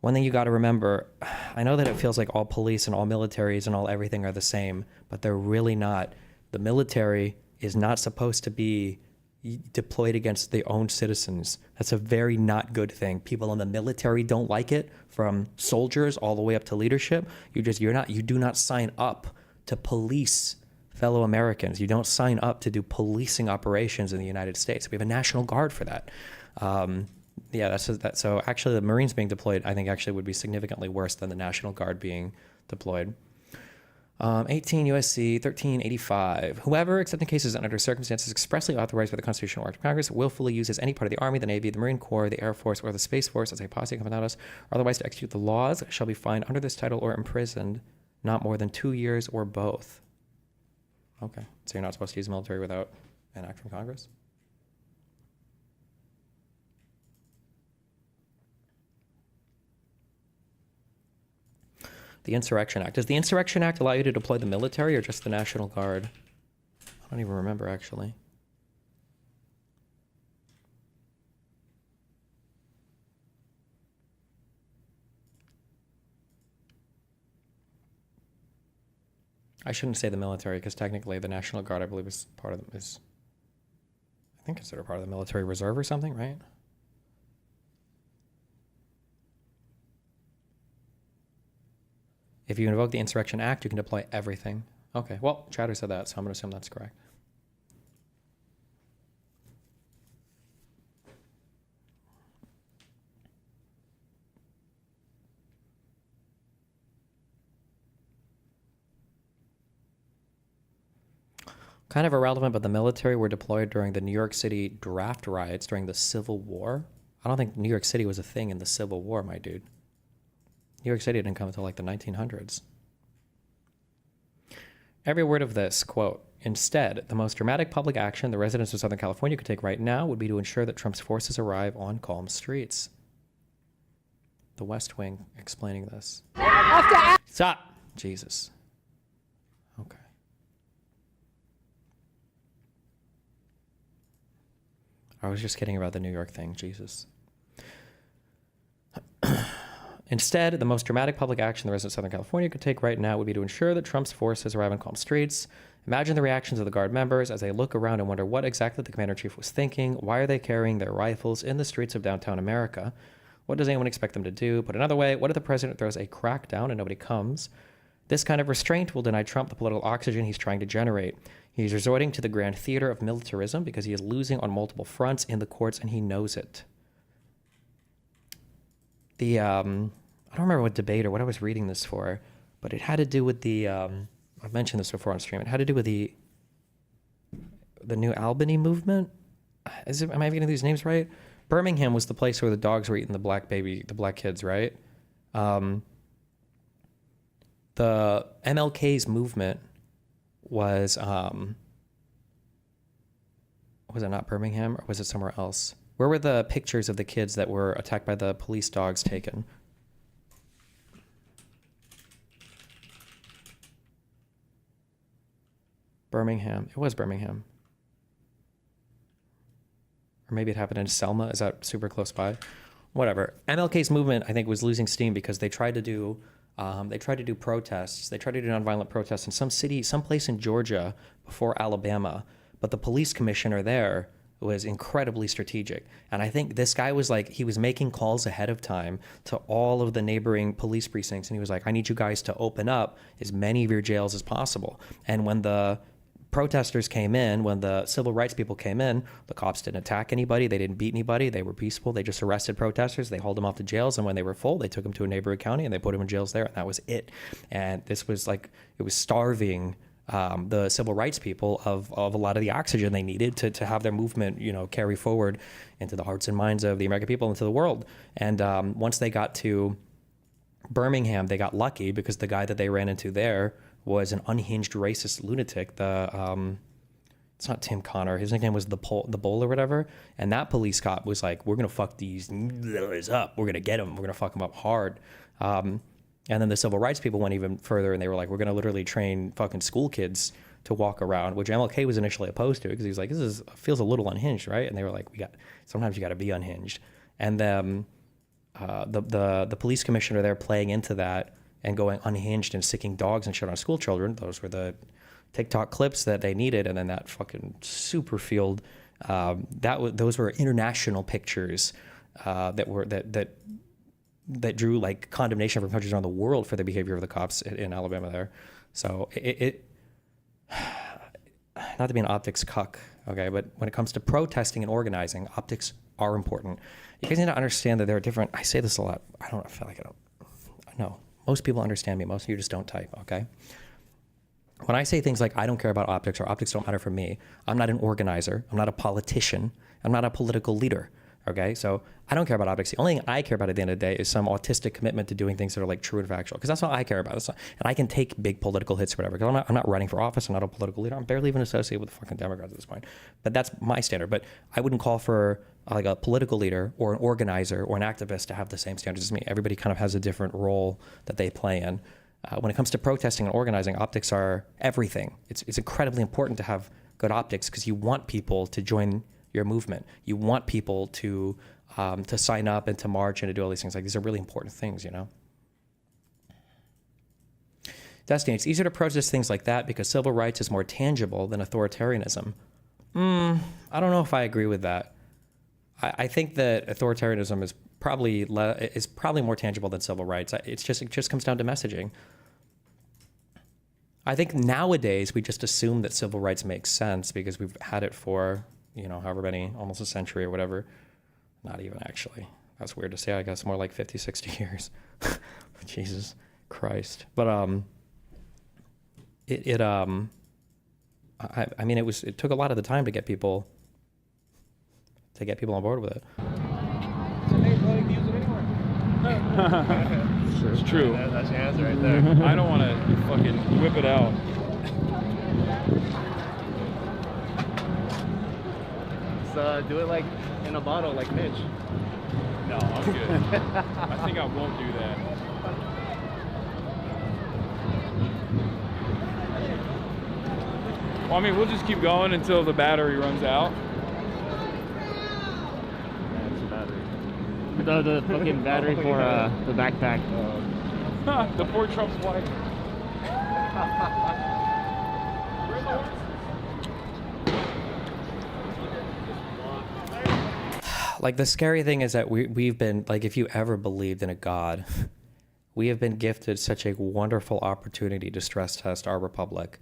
one thing you got to remember, I know that it feels like all police and all militaries and all everything are the same, but they're really not. The military is not supposed to be deployed against their own citizens. That's a very not good thing. People in the military don't like it, from soldiers all the way up to leadership. You do not sign up to police fellow Americans. You don't sign up to do policing operations in the United States. We have a National Guard for that. Yeah, that's that. So actually, the Marines being deployed, I think, actually would be significantly worse than the National Guard being deployed. 18 USC 1385. Whoever, except in cases and under circumstances expressly authorized by the Constitutional Act of Congress, willfully uses any part of the Army, the Navy, the Marine Corps, the Air Force, or the Space Force as a posse comitatus, or otherwise to execute the laws, shall be fined under this title or imprisoned not more than 2 years or both. Okay, so you're not supposed to use the military without an act from Congress? The Insurrection Act. Does the Insurrection Act allow you to deploy the military or just the National Guard? I don't even remember, actually. I shouldn't say the military, because technically the National Guard, I believe, is part of I think considered part of the military reserve or something, right? If you invoke the Insurrection Act, you can deploy everything. Okay, well, Chatter said that, so I'm going to assume that's correct. Kind of irrelevant, but the military were deployed during the New York City draft riots during the Civil War. I don't think New York City was a thing in the Civil War, my dude. New York City didn't come until like the 1900s. Every word of this, quote, instead, the most dramatic public action the residents of Southern California could take right now would be to ensure that Trump's forces arrive on calm streets. The West Wing explaining this. Stop! Jesus. Okay. I was just kidding about the New York thing, Jesus. Instead, the most dramatic public action the residents of Southern California could take right now would be to ensure that Trump's forces arrive on calm streets. Imagine the reactions of the Guard members as they look around and wonder what exactly the Commander-in-Chief was thinking. Why are they carrying their rifles in the streets of downtown America? What does anyone expect them to do? Put another way, what if the president throws a crackdown and nobody comes? This kind of restraint will deny Trump the political oxygen he's trying to generate. He's resorting to the grand theater of militarism because he is losing on multiple fronts in the courts and he knows it. I don't remember what debate or what I was reading this for, but it had to do with the, I've mentioned this before on stream, it had to do with the New Albany movement. Am I getting these names right? Birmingham was the place where the dogs were eating the black kids, right? The MLK's movement was it not Birmingham or was it somewhere else? Where were the pictures of the kids that were attacked by the police dogs taken? Birmingham. It was Birmingham. Or maybe it happened in Selma. Is that super close by? Whatever. MLK's movement, I think, was losing steam because they tried to do protests. They tried to do nonviolent protests in some city, some place in Georgia before Alabama. But the police commissioner there was incredibly strategic. And I think this guy was like, he was making calls ahead of time to all of the neighboring police precincts. And he was like, I need you guys to open up as many of your jails as possible. And when the protesters came in, when the civil rights people came in, the cops didn't attack anybody. They didn't beat anybody. They were peaceful. They just arrested protesters. They hauled them off to jails. And when they were full, they took them to a neighboring county and they put them in jails there. And that was it. And this was like, it was starving the civil rights people of a lot of the oxygen they needed to have their movement, carry forward into the hearts and minds of the American people, into the world. And once they got to Birmingham, they got lucky because the guy that they ran into there was an unhinged racist lunatic. It's not Tim Connor. His nickname was the Bull or whatever. And that police cop was like, we're going to fuck these up. We're going to get them. We're going to fuck them up hard. And then the civil rights people went even further and they were like, we're going to literally train fucking school kids to walk around, which MLK was initially opposed to because he was like, feels a little unhinged, right? And they were like, sometimes you got to be unhinged. And then the police commissioner there playing into that and going unhinged and sicking dogs and shit on school children. Those were the TikTok clips that they needed. And then that fucking super field, those were international pictures that drew like condemnation from countries around the world for the behavior of the cops in Alabama there. So it not to be an optics cuck, okay, but when it comes to protesting and organizing, optics are important. You guys need to understand that there are different, I say this a lot, I feel like I don't know. Most people understand me, most of you just don't type, okay? When I say things like, I don't care about optics or optics don't matter for me, I'm not an organizer, I'm not a politician, I'm not a political leader. Okay, so I don't care about optics. The only thing I care about at the end of the day is some autistic commitment to doing things that are like true and factual, because that's all I care about. And I can take big political hits or whatever, because I'm not running for office. I'm not a political leader. I'm barely even associated with the fucking Democrats at this point. But that's my standard. But I wouldn't call for like a political leader or an organizer or an activist to have the same standards as me. Everybody kind of has a different role that they play in. When it comes to protesting and organizing, optics are everything. It's incredibly important to have good optics because you want people to join your movement. You want people to sign up and to march and to do all these things. Like, these are really important things, Destiny, it's easier to protest things like that because civil rights is more tangible than authoritarianism. I don't know if I agree with that. I think that authoritarianism is probably more tangible than civil rights. It just comes down to messaging. I think nowadays we just assume that civil rights makes sense because we've had it for however many, almost a century or whatever. Not even actually. That's weird to say, I guess more like 50, 60 years. Jesus Christ. But I mean, it took a lot of the time to get people on board with it. It's true. That's your answer right there. I don't want to fucking whip it out. Just do it like in a bottle, like Mitch. No, I'm good. I think I won't do that. Well, I mean, we'll just keep going until the battery runs out. The fucking battery for the backpack. The poor Trump's wife. Like, the scary thing is that we've been, like, if you ever believed in a God, we have been gifted such a wonderful opportunity to stress test our republic.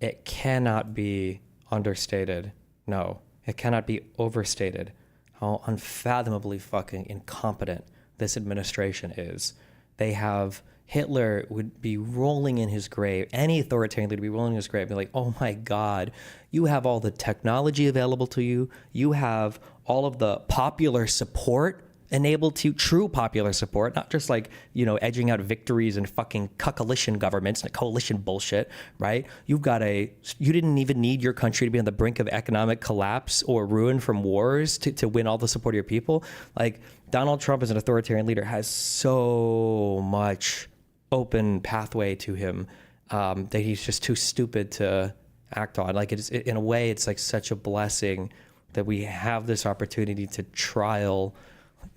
It cannot be understated. No, it cannot be overstated how unfathomably fucking incompetent this administration is. They have, Hitler would be rolling in his grave, any authoritarian leader would be rolling in his grave and be like, oh my God, you have all the technology available to you. You have all of the popular support enabled to, true popular support, not just like, you know, edging out victories and fucking coalition governments and coalition bullshit, right? You didn't even need your country to be on the brink of economic collapse or ruin from wars to win all the support of your people. Like, Donald Trump as an authoritarian leader has so much open pathway to him that he's just too stupid to act on. Like, in a way, it's like such a blessing that we have this opportunity to trial,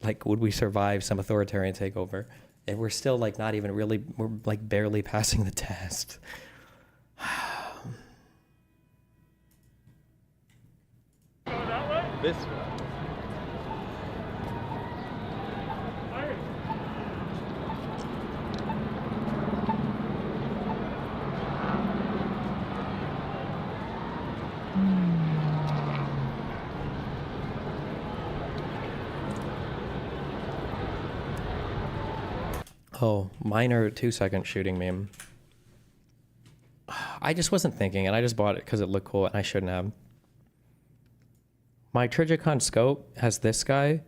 like, would we survive some authoritarian takeover? And we're still like not even really, we're like barely passing the test. This Oh, minor 2-second shooting meme. I just wasn't thinking, and I just bought it because it looked cool, and I shouldn't have. My Trijicon scope has this guy.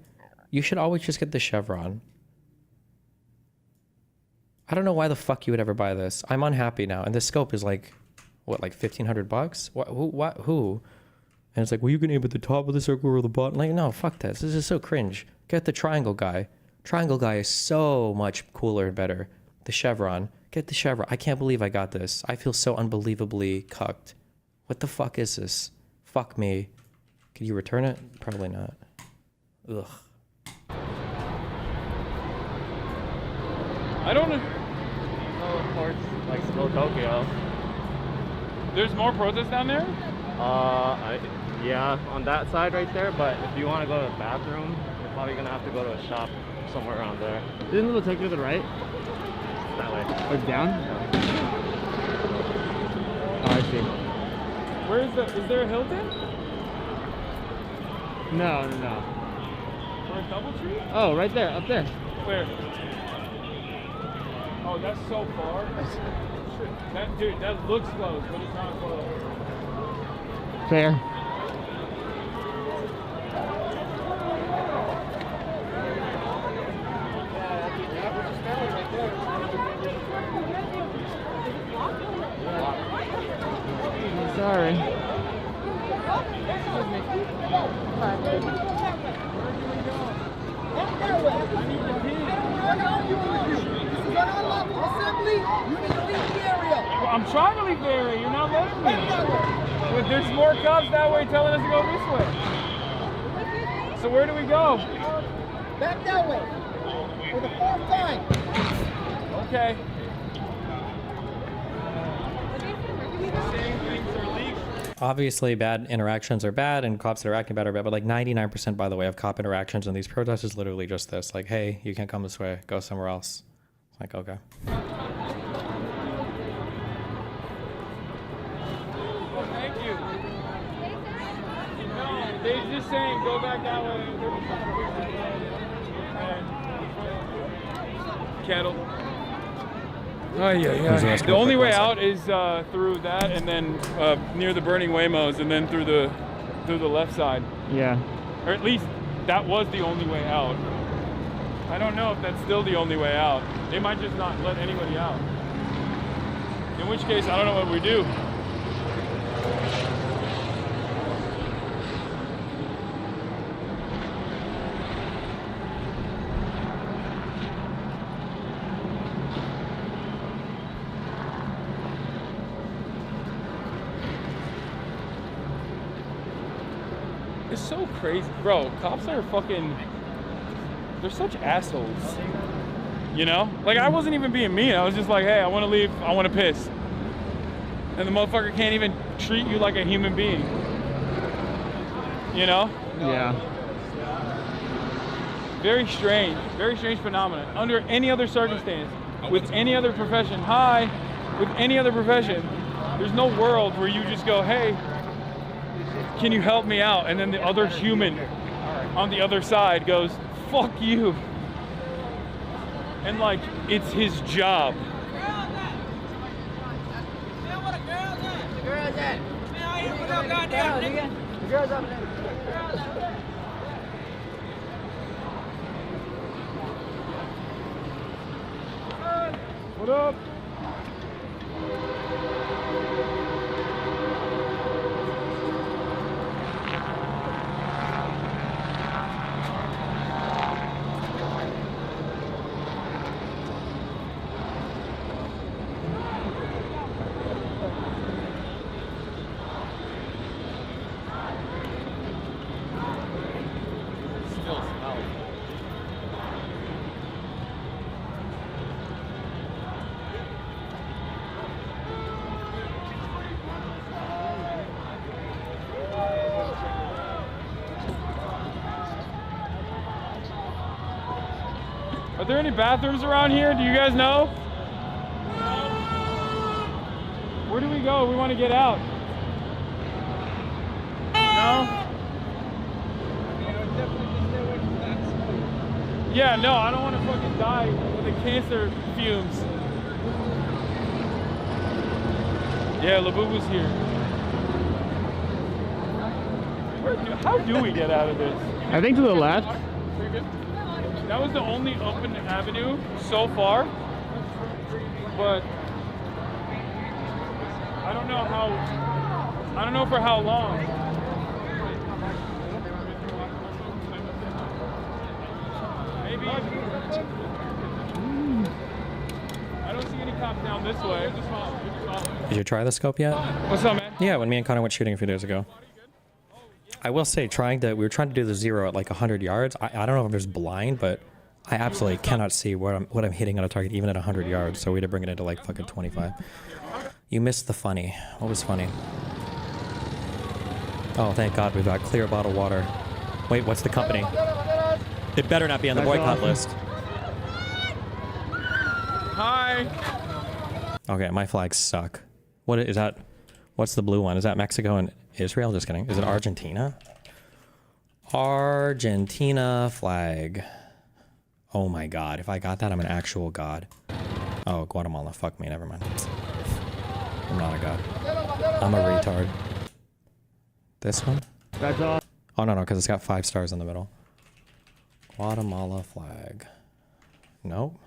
You should always just get the Chevron. I don't know why the fuck you would ever buy this. I'm unhappy now, and this scope is like, what, like $1,500? Who? And it's like, well, you can aim at the top of the circle or the bottom. Like, no, fuck this. This is so cringe. Get the triangle guy. Triangle guy is so much cooler and better. The Chevron. Get the Chevron. I can't believe I got this. I feel so unbelievably cucked. What the fuck is this? Fuck me. Could you return it? Probably not. Ugh. I don't know. Oh, of course, like Slow Tokyo. There's more protests down there? Yeah, on that side right there, but if you want to go to the bathroom, you're probably going to have to go to a shop somewhere around there. Didn't it take you to the right? That way. Or down? No. Oh, I see. Where is there a Hilton? No. Or a Doubletree? Oh, right there, up there. Where? Oh, that's so far. Dude, that looks close, but it's not close. Fair. Sorry. I'm trying to leave the area. You're not letting me. But there's more cops that way telling us to go this way. So where do we go? Back that way. For the fourth time. Okay. Saying things are legal. Obviously, bad interactions are bad, and cops that are acting bad are bad, but like 99%, by the way, of cop interactions in these protests is literally just this. Like, hey, you can't come this way. Go somewhere else. It's like, okay. Thank you. No, they're just saying go back that way. Kettle. Oh yeah. Who's The only way out is through that, and then near the burning Waymos, and then through the left side. Yeah. Or at least that was the only way out. I don't know if that's still the only way out. They might just not let anybody out. In which case, I don't know what we do. It's so crazy. Bro, cops are fucking... They're such assholes. You know? Like, I wasn't even being mean. I was just like, hey, I want to leave. I want to piss. And the motherfucker can't even treat you like a human being. You know? Yeah. Very strange phenomenon. Under any other circumstance, with any other profession, with any other profession, there's no world where you just go, hey, can you help me out? And then the other human on the other side goes, fuck you. And like, it's his job. What up? Are there any bathrooms around here? Do you guys know? Where do we go? We want to get out. No? Yeah, no, I don't want to fucking die with the cancer fumes. Yeah, Labubu's here. How do we get out of this? I think to the left. That was the only open avenue so far, but I don't know for how long. Maybe. I don't see any cops down this way. Did you try the scope yet? What's up, man? Yeah, when me and Connor went shooting a few days ago. I will say, we were trying to do the zero at like 100 yards. I don't know if I'm just blind, but I absolutely cannot see what I'm hitting on a target even at 100 yards. So we had to bring it into like fucking 25. You missed the funny. What was funny? Oh, thank God we've got clear bottled water. Wait, what's the company? It better not be on the boycott list. Hi. Okay, my flags suck. What is that? What's the blue one? Is that Mexico and Israel? Just kidding. Is it Argentina? Argentina flag. Oh my God. If I got that, I'm an actual god. Oh, Guatemala. Fuck me. Never mind. I'm not a god. I'm a retard. This one? That's all. Oh, no, because it's got 5 stars in the middle. Guatemala flag. Nope.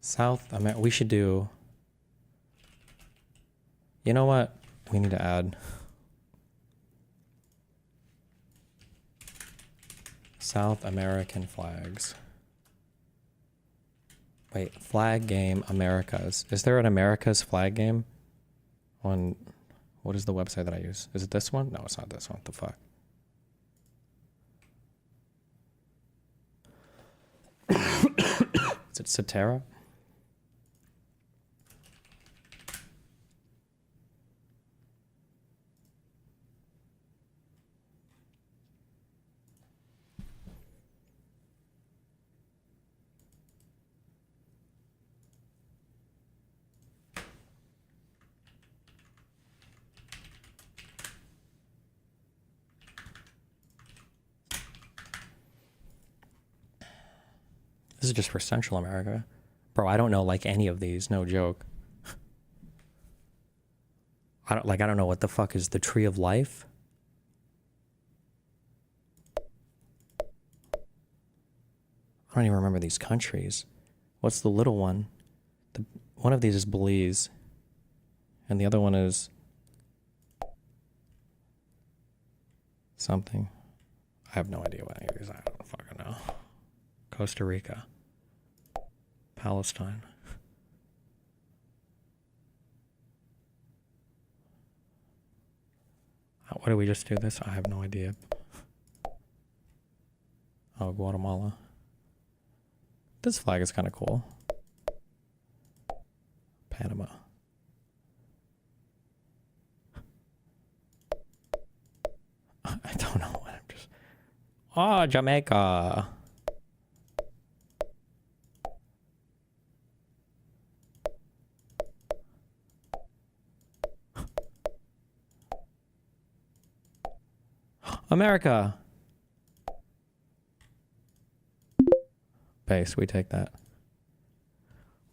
South America. We should do... You know what? We need to add... South American flags. Wait, flag game Americas. Is there an Americas flag game? On... What is the website that I use? Is it this one? No, it's not this one. What the fuck? Is it Cetera? This is just for Central America. Bro, I don't know like any of these, no joke. I don't know what the fuck is the Tree of Life? I don't even remember these countries. What's the little one? One of these is Belize. And the other one is something. I have no idea what any of these are. I don't fucking know. Costa Rica. Palestine. What did we just do this? I have no idea. Oh, Guatemala. This flag is kind of cool. Panama. I don't know what I'm just... Oh, Jamaica. America. Base, we take that.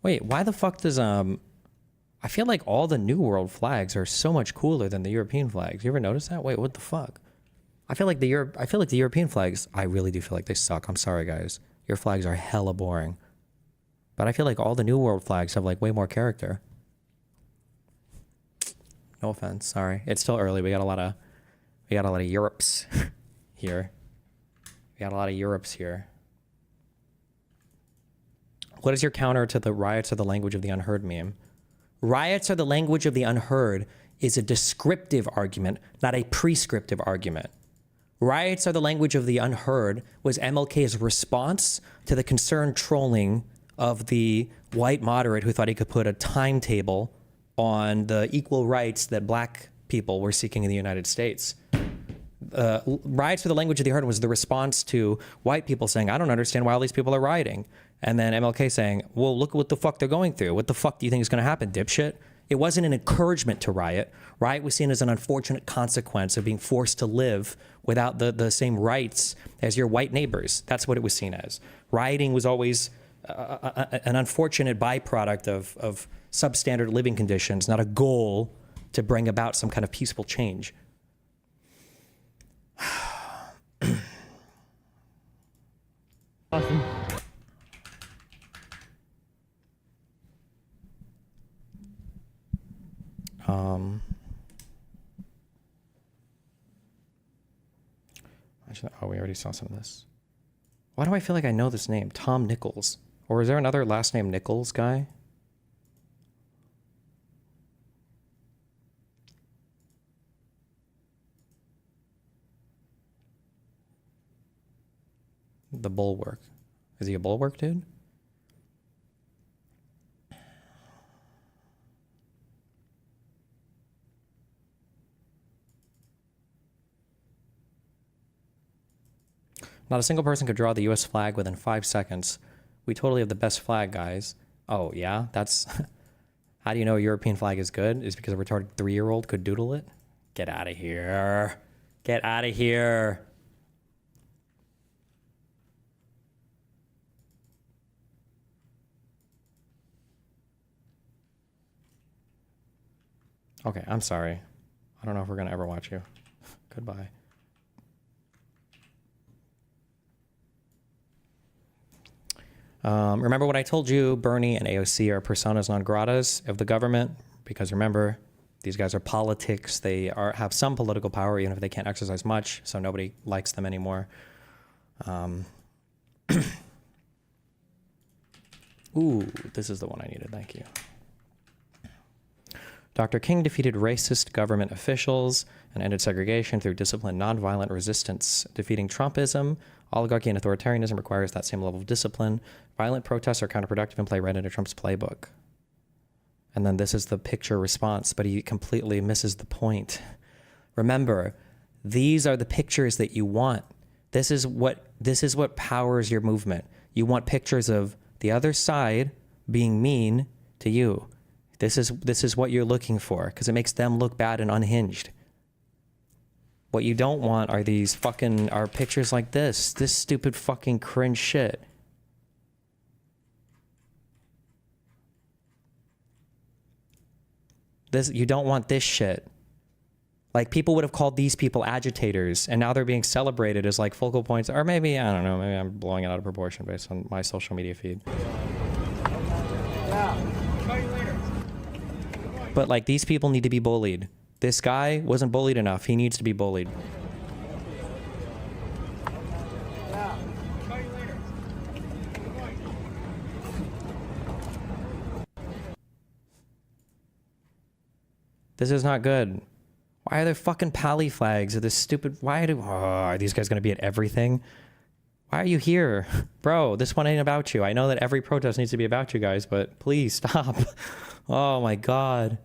Wait, why the fuck does I feel like all the New World flags are so much cooler than the European flags. You ever notice that? Wait, what the fuck? I feel like the European flags, I really do feel like they suck. I'm sorry guys. Your flags are hella boring. But I feel like all the New World flags have like way more character. No offense, sorry. It's still early. We got a lot of Europes here. We got a lot of Europes here. What is your counter to the riots are the language of the unheard meme? Riots are the language of the unheard is a descriptive argument, not a prescriptive argument. Riots are the language of the unheard was MLK's response to the concerned trolling of the white moderate who thought he could put a timetable on the equal rights that black people were seeking in the United States. Riots for the language of the unheard was the response to white people saying, I don't understand why all these people are rioting. And then MLK saying, well, look at what the fuck they're going through. What the fuck do you think is going to happen, dipshit? It wasn't an encouragement to riot. Riot was seen as an unfortunate consequence of being forced to live without the same rights as your white neighbors. That's what it was seen as. Rioting was always an unfortunate byproduct of substandard living conditions, not a goal to bring about some kind of peaceful change. Awesome. Oh, we already saw some of this. Why do I feel like I know this name? Tom Nichols. Or is there another last name Nichols guy? The Bulwark. Is he a Bulwark dude? Not a single person could draw the US flag within 5 seconds. We totally have the best flag, guys. Oh, yeah? That's... How do you know a European flag is good? Is because a retarded 3-year-old could doodle it? Get out of here. Get out of here. Okay, I'm sorry. I don't know if we're going to ever watch you. Goodbye. Remember what I told you, Bernie and AOC are personas non gratas of the government, because remember, these guys are politics. They have some political power, even if they can't exercise much, so nobody likes them anymore. Ooh, this is the one I needed, thank you. Dr. King defeated racist government officials and ended segregation through disciplined nonviolent resistance. Defeating Trumpism, oligarchy, and authoritarianism requires that same level of discipline. Violent protests are counterproductive and play right into Trump's playbook. And then this is the picture response, but he completely misses the point. Remember, these are the pictures that you want. This is what powers your movement. You want pictures of the other side being mean to you. This is what you're looking for, because it makes them look bad and unhinged. What you don't want are pictures like this stupid fucking cringe shit. This, you don't want this shit. Like, people would have called these people agitators, and now they're being celebrated as like focal points. Or maybe, I don't know, maybe I'm blowing it out of proportion based on my social media feed. But like, these people need to be bullied. This guy wasn't bullied enough. He needs to be bullied. This is not good. Why are there fucking pally flags of this stupid... are these guys going to be at everything? Why are you here? Bro, this one ain't about you. I know that every protest needs to be about you guys, but please stop. Oh my God.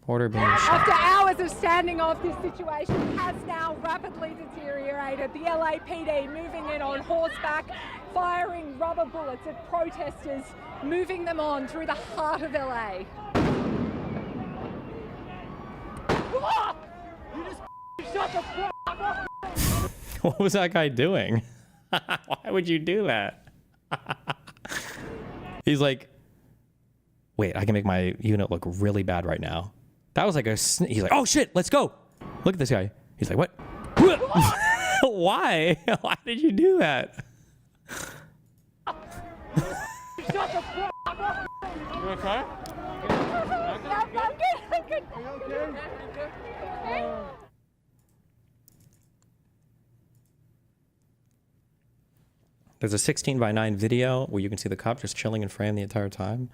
Order being shot. After hours of standing off, this situation has now rapidly deteriorated. The LAPD moving in on horseback, firing rubber bullets at protesters, moving them on through the heart of LA. You just shut the fuck up. What was that guy doing? Why would you do that? He's like, wait, I can make my unit look really bad right now. That was like a... He's like, oh shit, let's go. Look at this guy. He's like, what? Why? Why did you do that? Shut the fuck up. You okay? I'm good. There's a 16:9 video where you can see the cop just chilling in frame the entire time.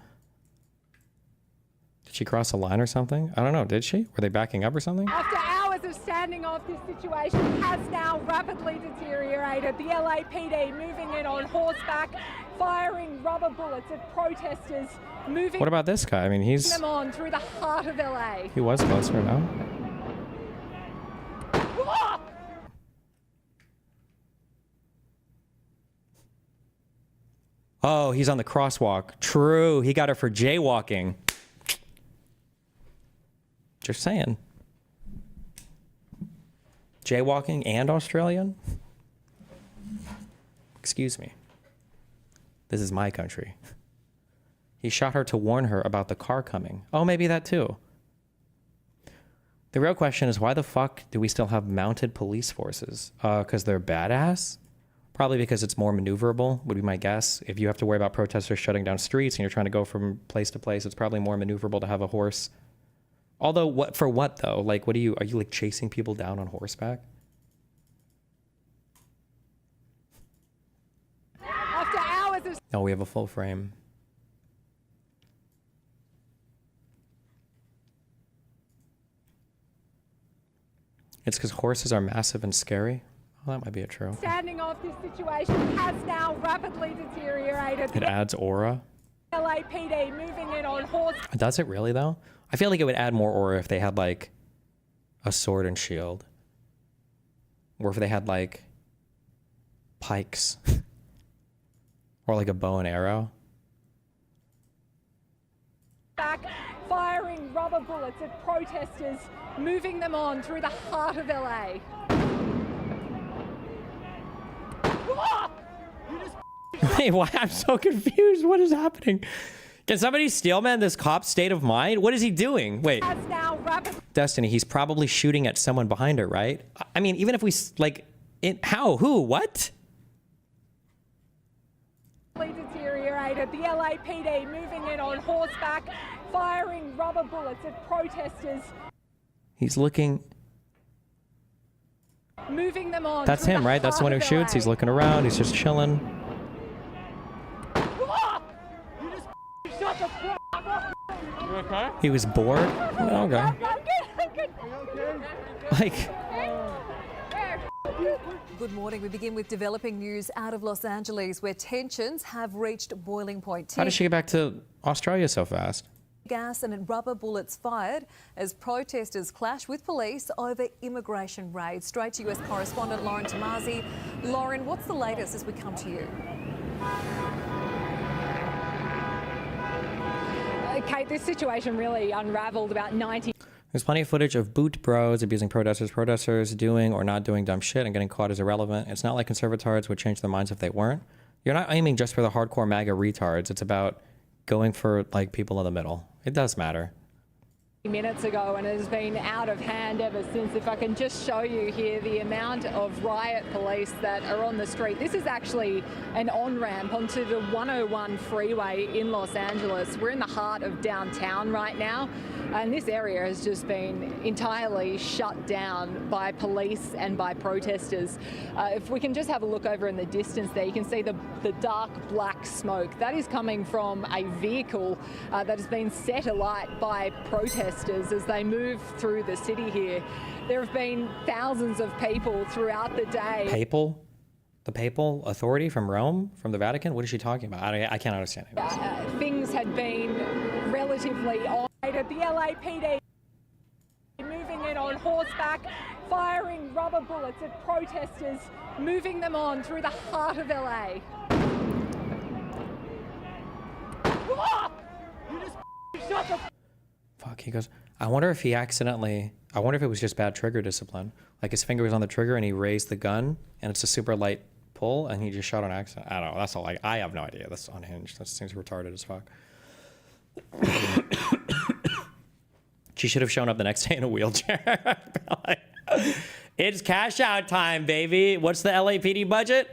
Did she cross a line or something? I don't know. Did she? Were they backing up or something? After hours of standing off, this situation has now rapidly deteriorated. The LAPD moving in on horseback, firing rubber bullets at protesters, moving What about this guy? I mean, them on through the heart of LA. he was closer, no? Oh, he's on the crosswalk. True. He got her for jaywalking. Just saying. Jaywalking and Australian? Excuse me. This is my country. He shot her to warn her about the car coming. Oh, maybe that too. The real question is, why the fuck do we still have mounted police forces? Because they're badass? Probably because it's more maneuverable, would be my guess. If you have to worry about protesters shutting down streets and you're trying to go from place to place, it's probably more maneuverable to have a horse. Although, what for what though? Like, are you like chasing people down on horseback? After hours of... No, we have a full frame. It's because horses are massive and scary. Well, that might be a true. Standing off, this situation has now rapidly deteriorated. It adds aura. LAPD moving in on horse. Does it really though? I feel like it would add more aura if they had like a sword and shield. Or if they had like pikes. Or like a bow and arrow. Back, firing rubber bullets at protesters, moving them on through the heart of LA. Wait, why? I'm so confused. What is happening? Can somebody steelman this cop's state of mind? What is he doing? Wait. Destiny, he's probably shooting at someone behind her, right? I mean, even if we, like, how? Who? What? Deteriorated. The LAPD moving in on horseback, firing rubber bullets at protesters. He's looking... Moving them on. That's him, right? That's the one who shoots. He's looking around. He's just chilling. You just shut the fuck up. You okay? He was bored? Oh, okay. I'm good. Like... Good morning. We begin with developing news out of Los Angeles, where tensions have reached boiling point. How did she get back to Australia so fast? Gas and rubber bullets fired as protesters clash with police over immigration raids. Straight to US correspondent Lauren Tomasi. Lauren, what's the latest as we come to you? Kate, this situation really unravelled about 90. There's plenty of footage of boot bros abusing protesters doing or not doing dumb shit and getting caught as irrelevant. It's not like conservatards would change their minds if they weren't. You're not aiming just for the hardcore MAGA retards. It's about going for like people in the middle. It does matter. Minutes ago, and it has been out of hand ever since. If I can just show you here the amount of riot police that are on the street. This is actually an on-ramp onto the 101 freeway in Los Angeles. We're in the heart of downtown right now, and this area has just been entirely shut down by police and by protesters. If we can just have a look over in the distance there, you can see the dark black smoke. That is coming from a vehicle that has been set alight by protesters as they move through the city here. There have been thousands of people throughout the day. Papal? The papal authority from Rome? From the Vatican? What is she talking about? I can't understand it. Things had been relatively on at the LAPD, moving in on horseback, firing rubber bullets at protesters, moving them on through the heart of LA. You just shut the Fuck, he goes, I wonder if it was just bad trigger discipline. Like his finger was on the trigger and he raised the gun and it's a super light pull and he just shot on accident. I don't know, that's all I have no idea. That's unhinged. That seems retarded as fuck. She should have shown up the next day in a wheelchair. Like, it's cash out time, baby. What's the LAPD budget?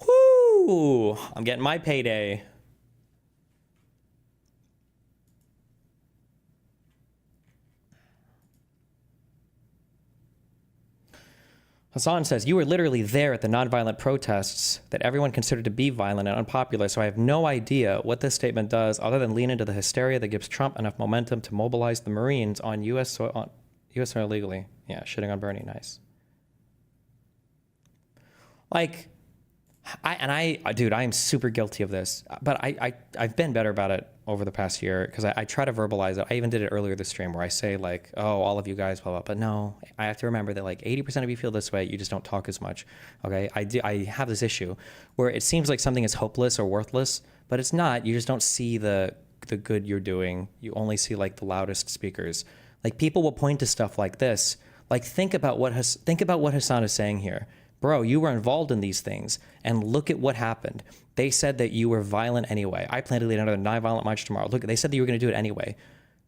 Woo! I'm getting my payday. Hasan says, you were literally there at the nonviolent protests that everyone considered to be violent and unpopular, so I have no idea what this statement does other than lean into the hysteria that gives Trump enough momentum to mobilize the Marines on U.S. soil illegally. Yeah, shitting on Bernie, nice. Like, dude, I am super guilty of this, but I've been better about it over the past year because I try to verbalize it. I even did it earlier this stream where I say like, oh, all of you guys, blah, blah, but no, I have to remember that like 80% of you feel this way. You just don't talk as much. Okay. I have this issue where it seems like something is hopeless or worthless, but it's not. You just don't see the good you're doing. You only see like the loudest speakers. Like people will point to stuff like this. Like think about what Hasan is saying here. Bro, you were involved in these things, and look at what happened. They said that you were violent anyway. I plan to lead another nonviolent march tomorrow. Look, they said that you were going to do it anyway.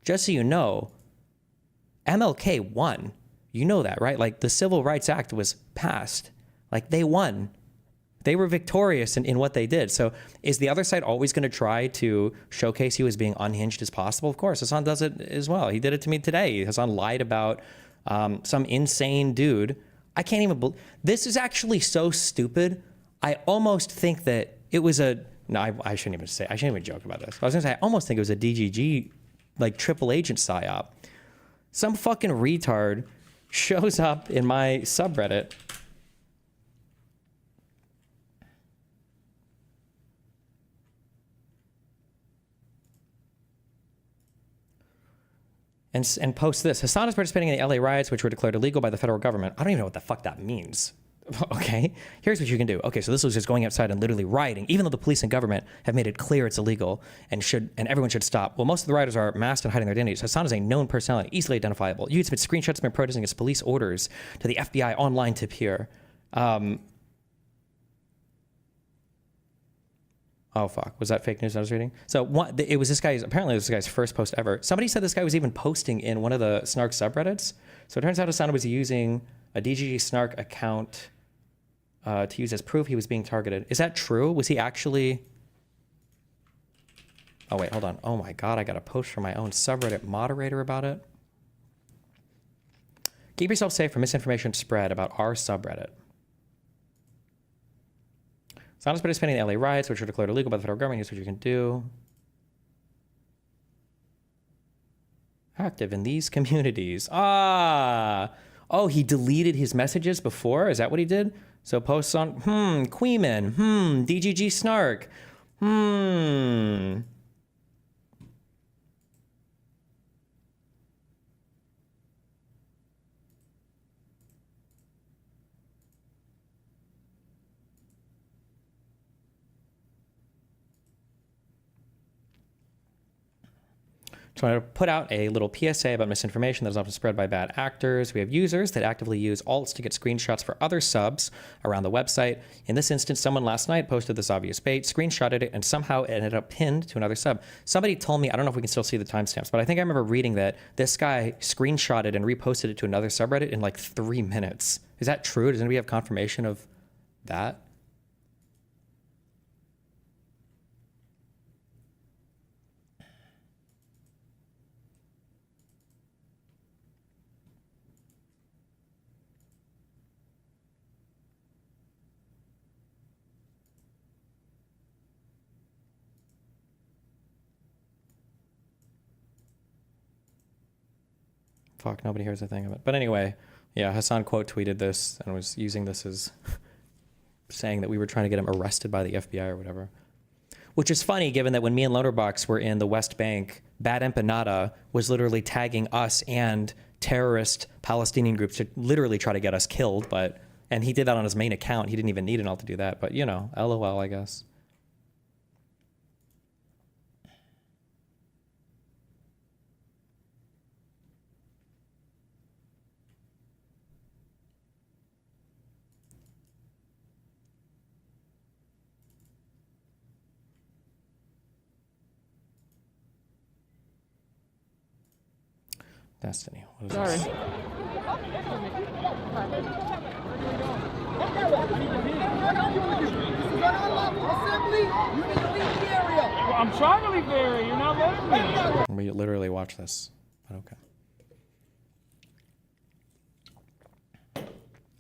Just so you know, MLK won. You know that, right? Like, the Civil Rights Act was passed. Like, they won. They were victorious in what they did. So is the other side always going to try to showcase you as being unhinged as possible? Of course, Hasan does it as well. He did it to me today. Hasan lied about some insane dude. I can't even believe this is actually so stupid. I almost think that it was I shouldn't even joke about this. I was gonna say I almost think it was a DGG like triple agent psyop. Some fucking retard shows up in my subreddit and post this. Hasan is participating in the LA riots, which were declared illegal by the federal government. I don't even know what the fuck that means. Okay, here's what you can do. Okay, so this was just going outside and literally rioting, even though the police and government have made it clear it's illegal and everyone should stop. Well, most of the rioters are masked and hiding their identities. Hasan is a known personality, easily identifiable. You can submit screenshots of him protesting his police orders to the FBI online tip here. Oh, fuck. Was that fake news I was reading? So apparently it was this guy's first post ever. Somebody said this guy was even posting in one of the Snark subreddits. So it turns out Hasan was using a DGG Snark account to use as proof he was being targeted. Is that true? Was he actually... Oh, wait, hold on. Oh, my God. I got a post from my own subreddit moderator about it. Keep yourself safe from misinformation spread about our subreddit. Hasan is participating in the LA riots, which were declared illegal by the federal government. Here's what you can do. Active in these communities. Oh, he deleted his messages before? Is that what he did? So posts on, Queeman, DGG Snark, So I put out a little PSA about misinformation that is often spread by bad actors. We have users that actively use alts to get screenshots for other subs around the website. In this instance, someone last night posted this obvious bait, screenshotted it, and somehow it ended up pinned to another sub. Somebody told me, I don't know if we can still see the timestamps, but I think I remember reading that this guy screenshotted and reposted it to another subreddit in like 3 minutes. Is that true? Does anybody have confirmation of that? Fuck, nobody hears a thing of it. But anyway, yeah, Hasan quote tweeted this and was using this as saying that we were trying to get him arrested by the FBI or whatever. Which is funny, given that when me and Loaderbox were in the West Bank, Bad Empanada was literally tagging us and terrorist Palestinian groups to literally try to get us killed. And he did that on his main account. He didn't even need an alt to do that. But, you know, LOL, I guess. Destiny. What is this? I'm trying to leave the area. You're not letting me. We literally watch this. But okay.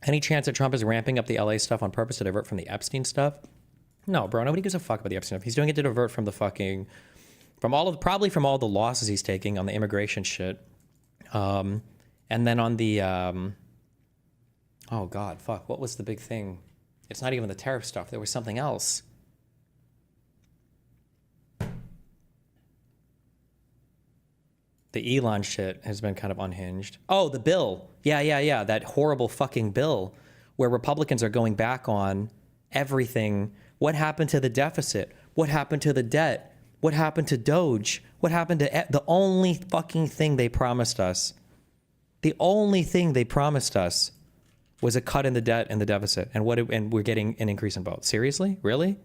Any chance that Trump is ramping up the LA stuff on purpose to divert from the Epstein stuff? No, bro. Nobody gives a fuck about the Epstein stuff. He's doing it to divert from the fucking, probably from all the losses he's taking on the immigration shit. And then on the, oh God, fuck, what was the big thing? It's not even the tariff stuff. There was something else. The Elon shit has been kind of unhinged. Oh, the bill. Yeah. That horrible fucking bill where Republicans are going back on everything. What happened to the deficit? What happened to the debt? What happened to Doge? What happened to the only fucking thing they promised us? The only thing they promised us was a cut in the debt and the deficit. And and we're getting an increase in both. Seriously? Really?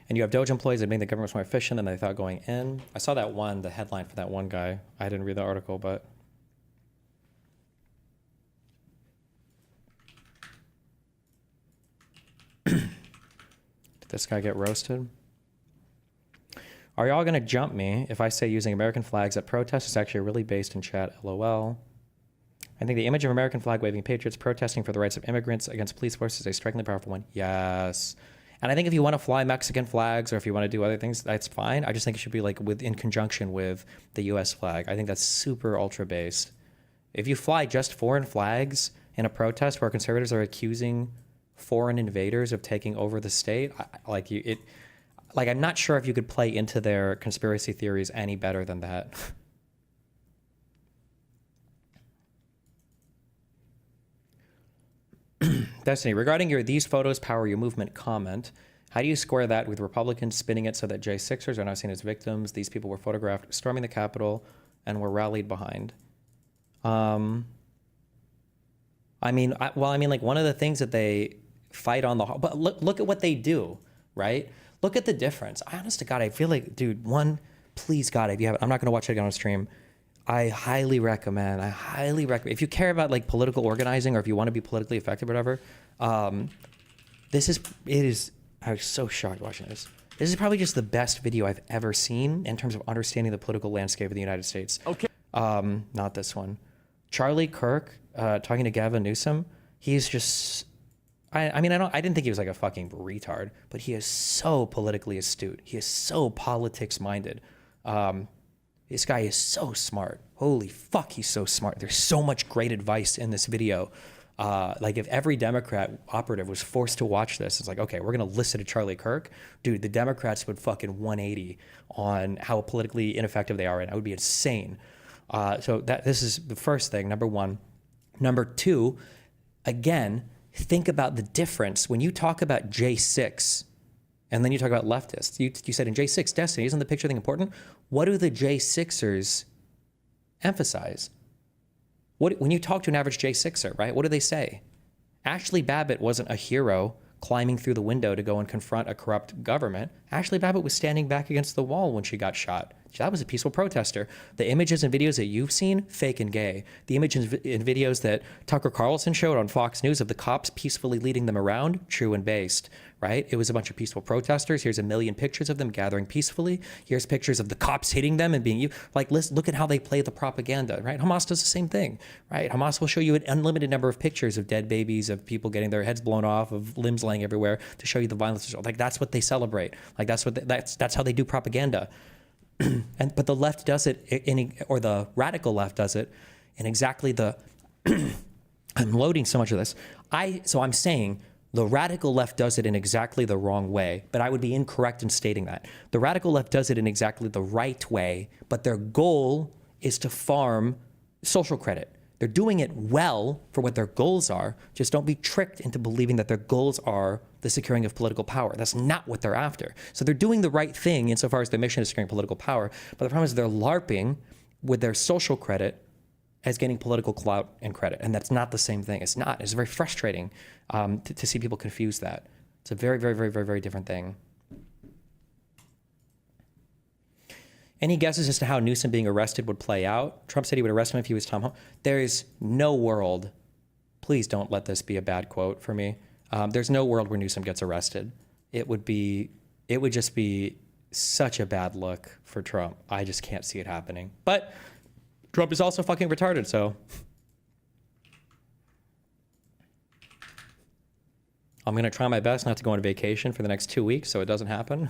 And you have Doge employees that make the government more efficient than they thought going in. I saw that one, the headline for that one guy. I didn't read the article, but. Did this guy get roasted? Are y'all gonna jump me if I say using American flags at protests is actually really based in chat, LOL? I think the image of American flag waving patriots protesting for the rights of immigrants against police forces is a strikingly powerful one. Yes. And I think if you want to fly Mexican flags or if you want to do other things, that's fine. I just think it should be like in conjunction with the US flag. I think that's super ultra based. If you fly just foreign flags in a protest where conservatives are accusing foreign invaders of taking over the state, I'm not sure if you could play into their conspiracy theories any better than that. Destiny, regarding your "these photos power your movement" comment, how do you square that with Republicans spinning it so that J6ers are now seen as victims? These people were photographed storming the Capitol and were rallied behind. One of the things that they fight on but look at what they do, right? Look at the difference. Honest to God, I feel like, dude, please God, if you have, I'm not going to watch it again on stream. I highly recommend, if you care about like political organizing or if you want to be politically effective or whatever, I was so shocked watching this. This is probably just the best video I've ever seen in terms of understanding the political landscape of the United States. Okay. Not this one. Charlie Kirk talking to Gavin Newsom. He's just, I mean, I didn't think he was like a fucking retard, but he is so politically astute. He is so politics minded. This guy is so smart. Holy fuck, he's so smart. There's so much great advice in this video. Like if every Democrat operative was forced to watch this, it's like, okay, we're gonna listen to Charlie Kirk. Dude, the Democrats would fucking 180 on how politically ineffective they are right now. It would be insane. So this is the first thing, number one. Number two, again, think about the difference. When you talk about J6, and then you talk about leftists, you said in J6, Destiny, isn't the picture thing important? What do the J6ers emphasize? When you talk to an average J6er, right, what do they say? Ashley Babbitt wasn't a hero climbing through the window to go and confront a corrupt government. Ashley Babbitt was standing back against the wall when she got shot. That was a peaceful protester. The images and videos that you've seen, fake and gay. The images and videos that Tucker Carlson showed on Fox News of the cops peacefully leading them around, true and based, right? It was a bunch of peaceful protesters. Here's a million pictures of them gathering peacefully. Here's pictures of the cops hitting them and being, like, look at how they play the propaganda, right? Hamas does the same thing, right? Hamas will show you an unlimited number of pictures of dead babies, of people getting their heads blown off, of limbs laying everywhere to show you the violence. Like, that's what they celebrate. Like, that's how they do propaganda. But the left does it or the radical left does it in exactly the I'm loading so much of this. So I'm saying the radical left does it in exactly the wrong way, but I would be incorrect in stating that. The radical left does it in exactly the right way, but their goal is to farm social credit. They're doing it well for what their goals are. Just don't be tricked into believing that their goals are the securing of political power. That's not what they're after. So they're doing the right thing insofar as their mission is securing political power. But the problem is they're LARPing with their social credit as gaining political clout and credit. And that's not the same thing. It's not. It's very frustrating to see people confuse that. It's a very, very, very, very, very different thing. Any guesses as to how Newsom being arrested would play out? Trump said he would arrest him if he was Tom Holland. There is no world, please don't let this be a bad quote for me. There's no world where Newsom gets arrested. It would just be such a bad look for Trump. I just can't see it happening. But Trump is also fucking retarded, so. I'm gonna try my best not to go on vacation for the next 2 weeks so it doesn't happen.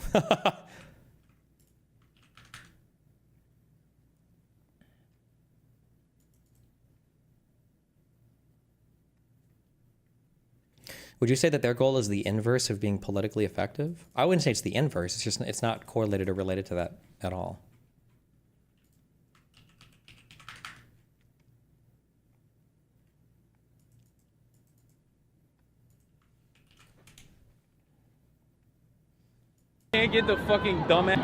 Would you say that their goal is the inverse of being politically effective? I wouldn't say it's the inverse. It's just, it's not correlated or related to that at all. Can't get the fucking dumbass.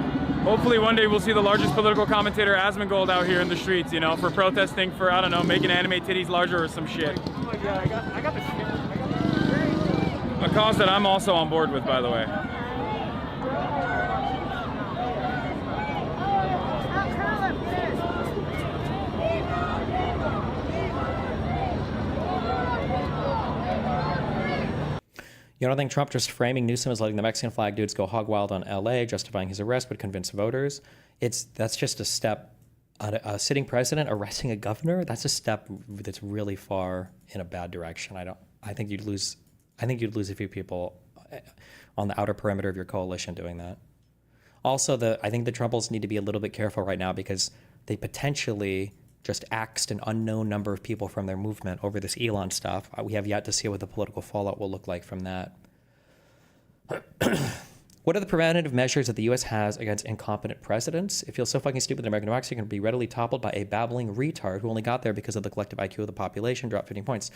Hopefully one day we'll see the largest political commentator Asmongold out here in the streets, you know, for protesting for, I don't know, making anime titties larger or some shit. Oh my god, I got the shit. A cause that I'm also on board with, by the way. You don't think Trump just framing Newsom as letting the Mexican flag dudes go hog wild on LA, justifying his arrest, would convince voters? That's just a step. A sitting president arresting a governor, that's a step that's really far in a bad direction. I think you'd lose a few people on the outer perimeter of your coalition doing that. Also, I think the Trumples need to be a little bit careful right now because they potentially just axed an unknown number of people from their movement over this Elon stuff. We have yet to see what the political fallout will look like from that. What are the preventative measures that the U.S. has against incompetent presidents? It feels so fucking stupid that American democracy can be readily toppled by a babbling retard who only got there because of the collective IQ of the population, dropped 15 points.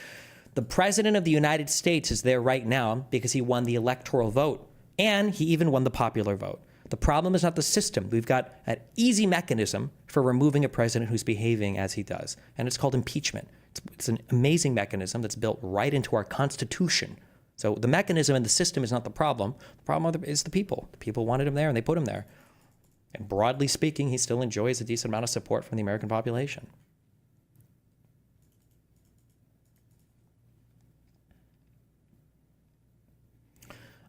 The president of the United States is there right now because he won the electoral vote, and he even won the popular vote. The problem is not the system. We've got an easy mechanism for removing a president who's behaving as he does, and it's called impeachment. It's an amazing mechanism that's built right into our Constitution. So the mechanism and the system is not the problem. The problem is the people. The people wanted him there, and they put him there. And broadly speaking, he still enjoys a decent amount of support from the American population.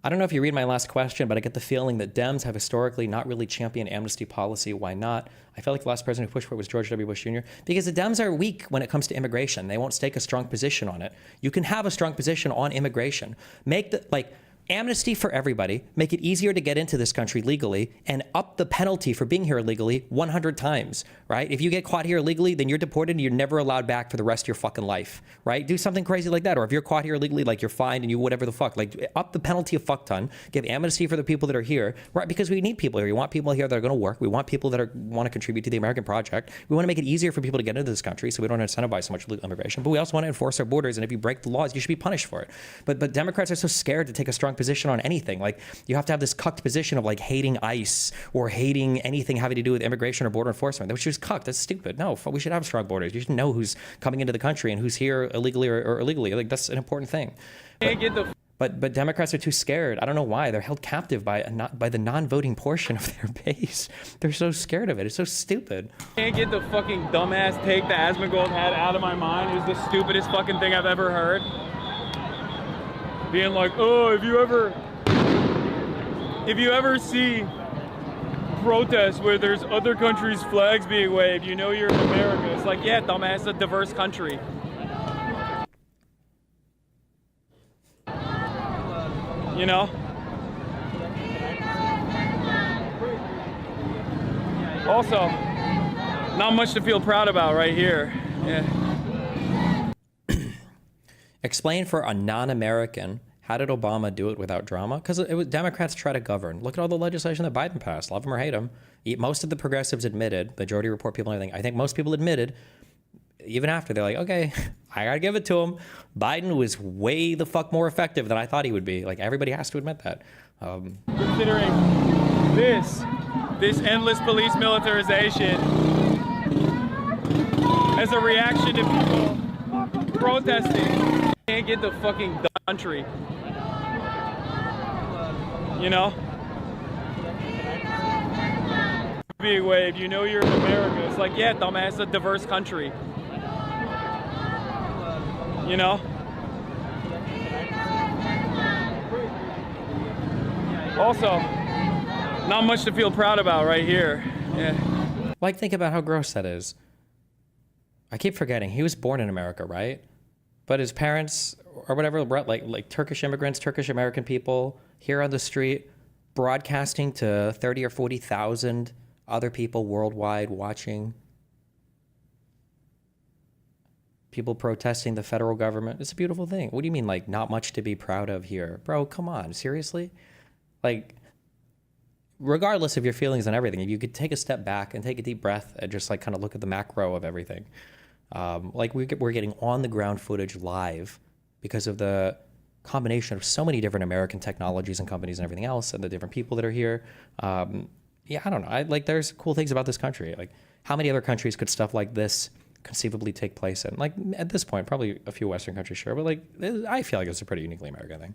I don't know if you read my last question, but I get the feeling that Dems have historically not really championed amnesty policy. Why not? I felt like the last president who pushed for it was George W. Bush Jr. Because the Dems are weak when it comes to immigration. They won't take a strong position on it. You can have a strong position on immigration. Make the, like, amnesty for everybody, make it easier to get into this country legally, and up the penalty for being here illegally 100 times, right? If you get caught here illegally, then you're deported and you're never allowed back for the rest of your fucking life, right? Do something crazy like that. Or if you're caught here illegally, like, you're fined and you whatever the fuck, like, up the penalty a fuck ton, give amnesty for the people that are here, right? Because we need people here. We want people here that are going to work. We want people that want to contribute to the American project. We want to make it easier for people to get into this country so we don't incentivize so much illegal immigration. But we also want to enforce our borders, and if you break the laws, you should be punished for it. But Democrats are so scared to take a strong position on anything. Like, you have to have this cucked position of, like, hating ICE or hating anything having to do with immigration or border enforcement, which is cucked. That's stupid. No, we should have strong borders. You should know who's coming into the country and who's here illegally or illegally. Like, that's an important thing. But Democrats are too scared. I don't know why. They're held captive by the non-voting portion of their base. They're so scared of it. It's so stupid. Can't get the fucking dumbass take the Asmongold had out of my mind. It was the stupidest fucking thing I've ever heard. Being like, oh, if you ever see protests where there's other countries' flags being waved, you know you're in America. It's like, yeah, dumbass, it's a diverse country. You know? Also, not much to feel proud about right here. Yeah. Explain for a non-American, how did Obama do it without drama? Because it was Democrats try to govern. Look at all the legislation that Biden passed. Love him or hate him. Most of the progressives admitted, Majority Report people and everything, I think most people admitted, even after, they're like, okay, I gotta give it to him. Biden was way the fuck more effective than I thought he would be. Like, everybody has to admit that. Considering this endless police militarization as a reaction to people protesting, can't get the fucking country. You know? Being waved, you know you're in America. It's like, yeah, dumbass, it's a diverse country. You know? Also, not much to feel proud about right here. Yeah. Like, think about how gross that is. I keep forgetting, he was born in America, right? But his parents, or whatever, like Turkish immigrants, Turkish American people, here on the street, broadcasting to 30 or 40,000 other people worldwide watching. People protesting the federal government. It's a beautiful thing. What do you mean, like, not much to be proud of here? Bro, come on, seriously? Like, regardless of your feelings and everything, if you could take a step back and take a deep breath and just, like, kind of look at the macro of everything. Like, we're getting on the ground footage live because of the combination of so many different American technologies and companies and everything else, and the different people that are here. Yeah, I don't know. There's cool things about this country. Like, how many other countries could stuff like this conceivably take place in? Like, at this point, probably a few Western countries, sure, but, like, I feel like it's a pretty uniquely American thing.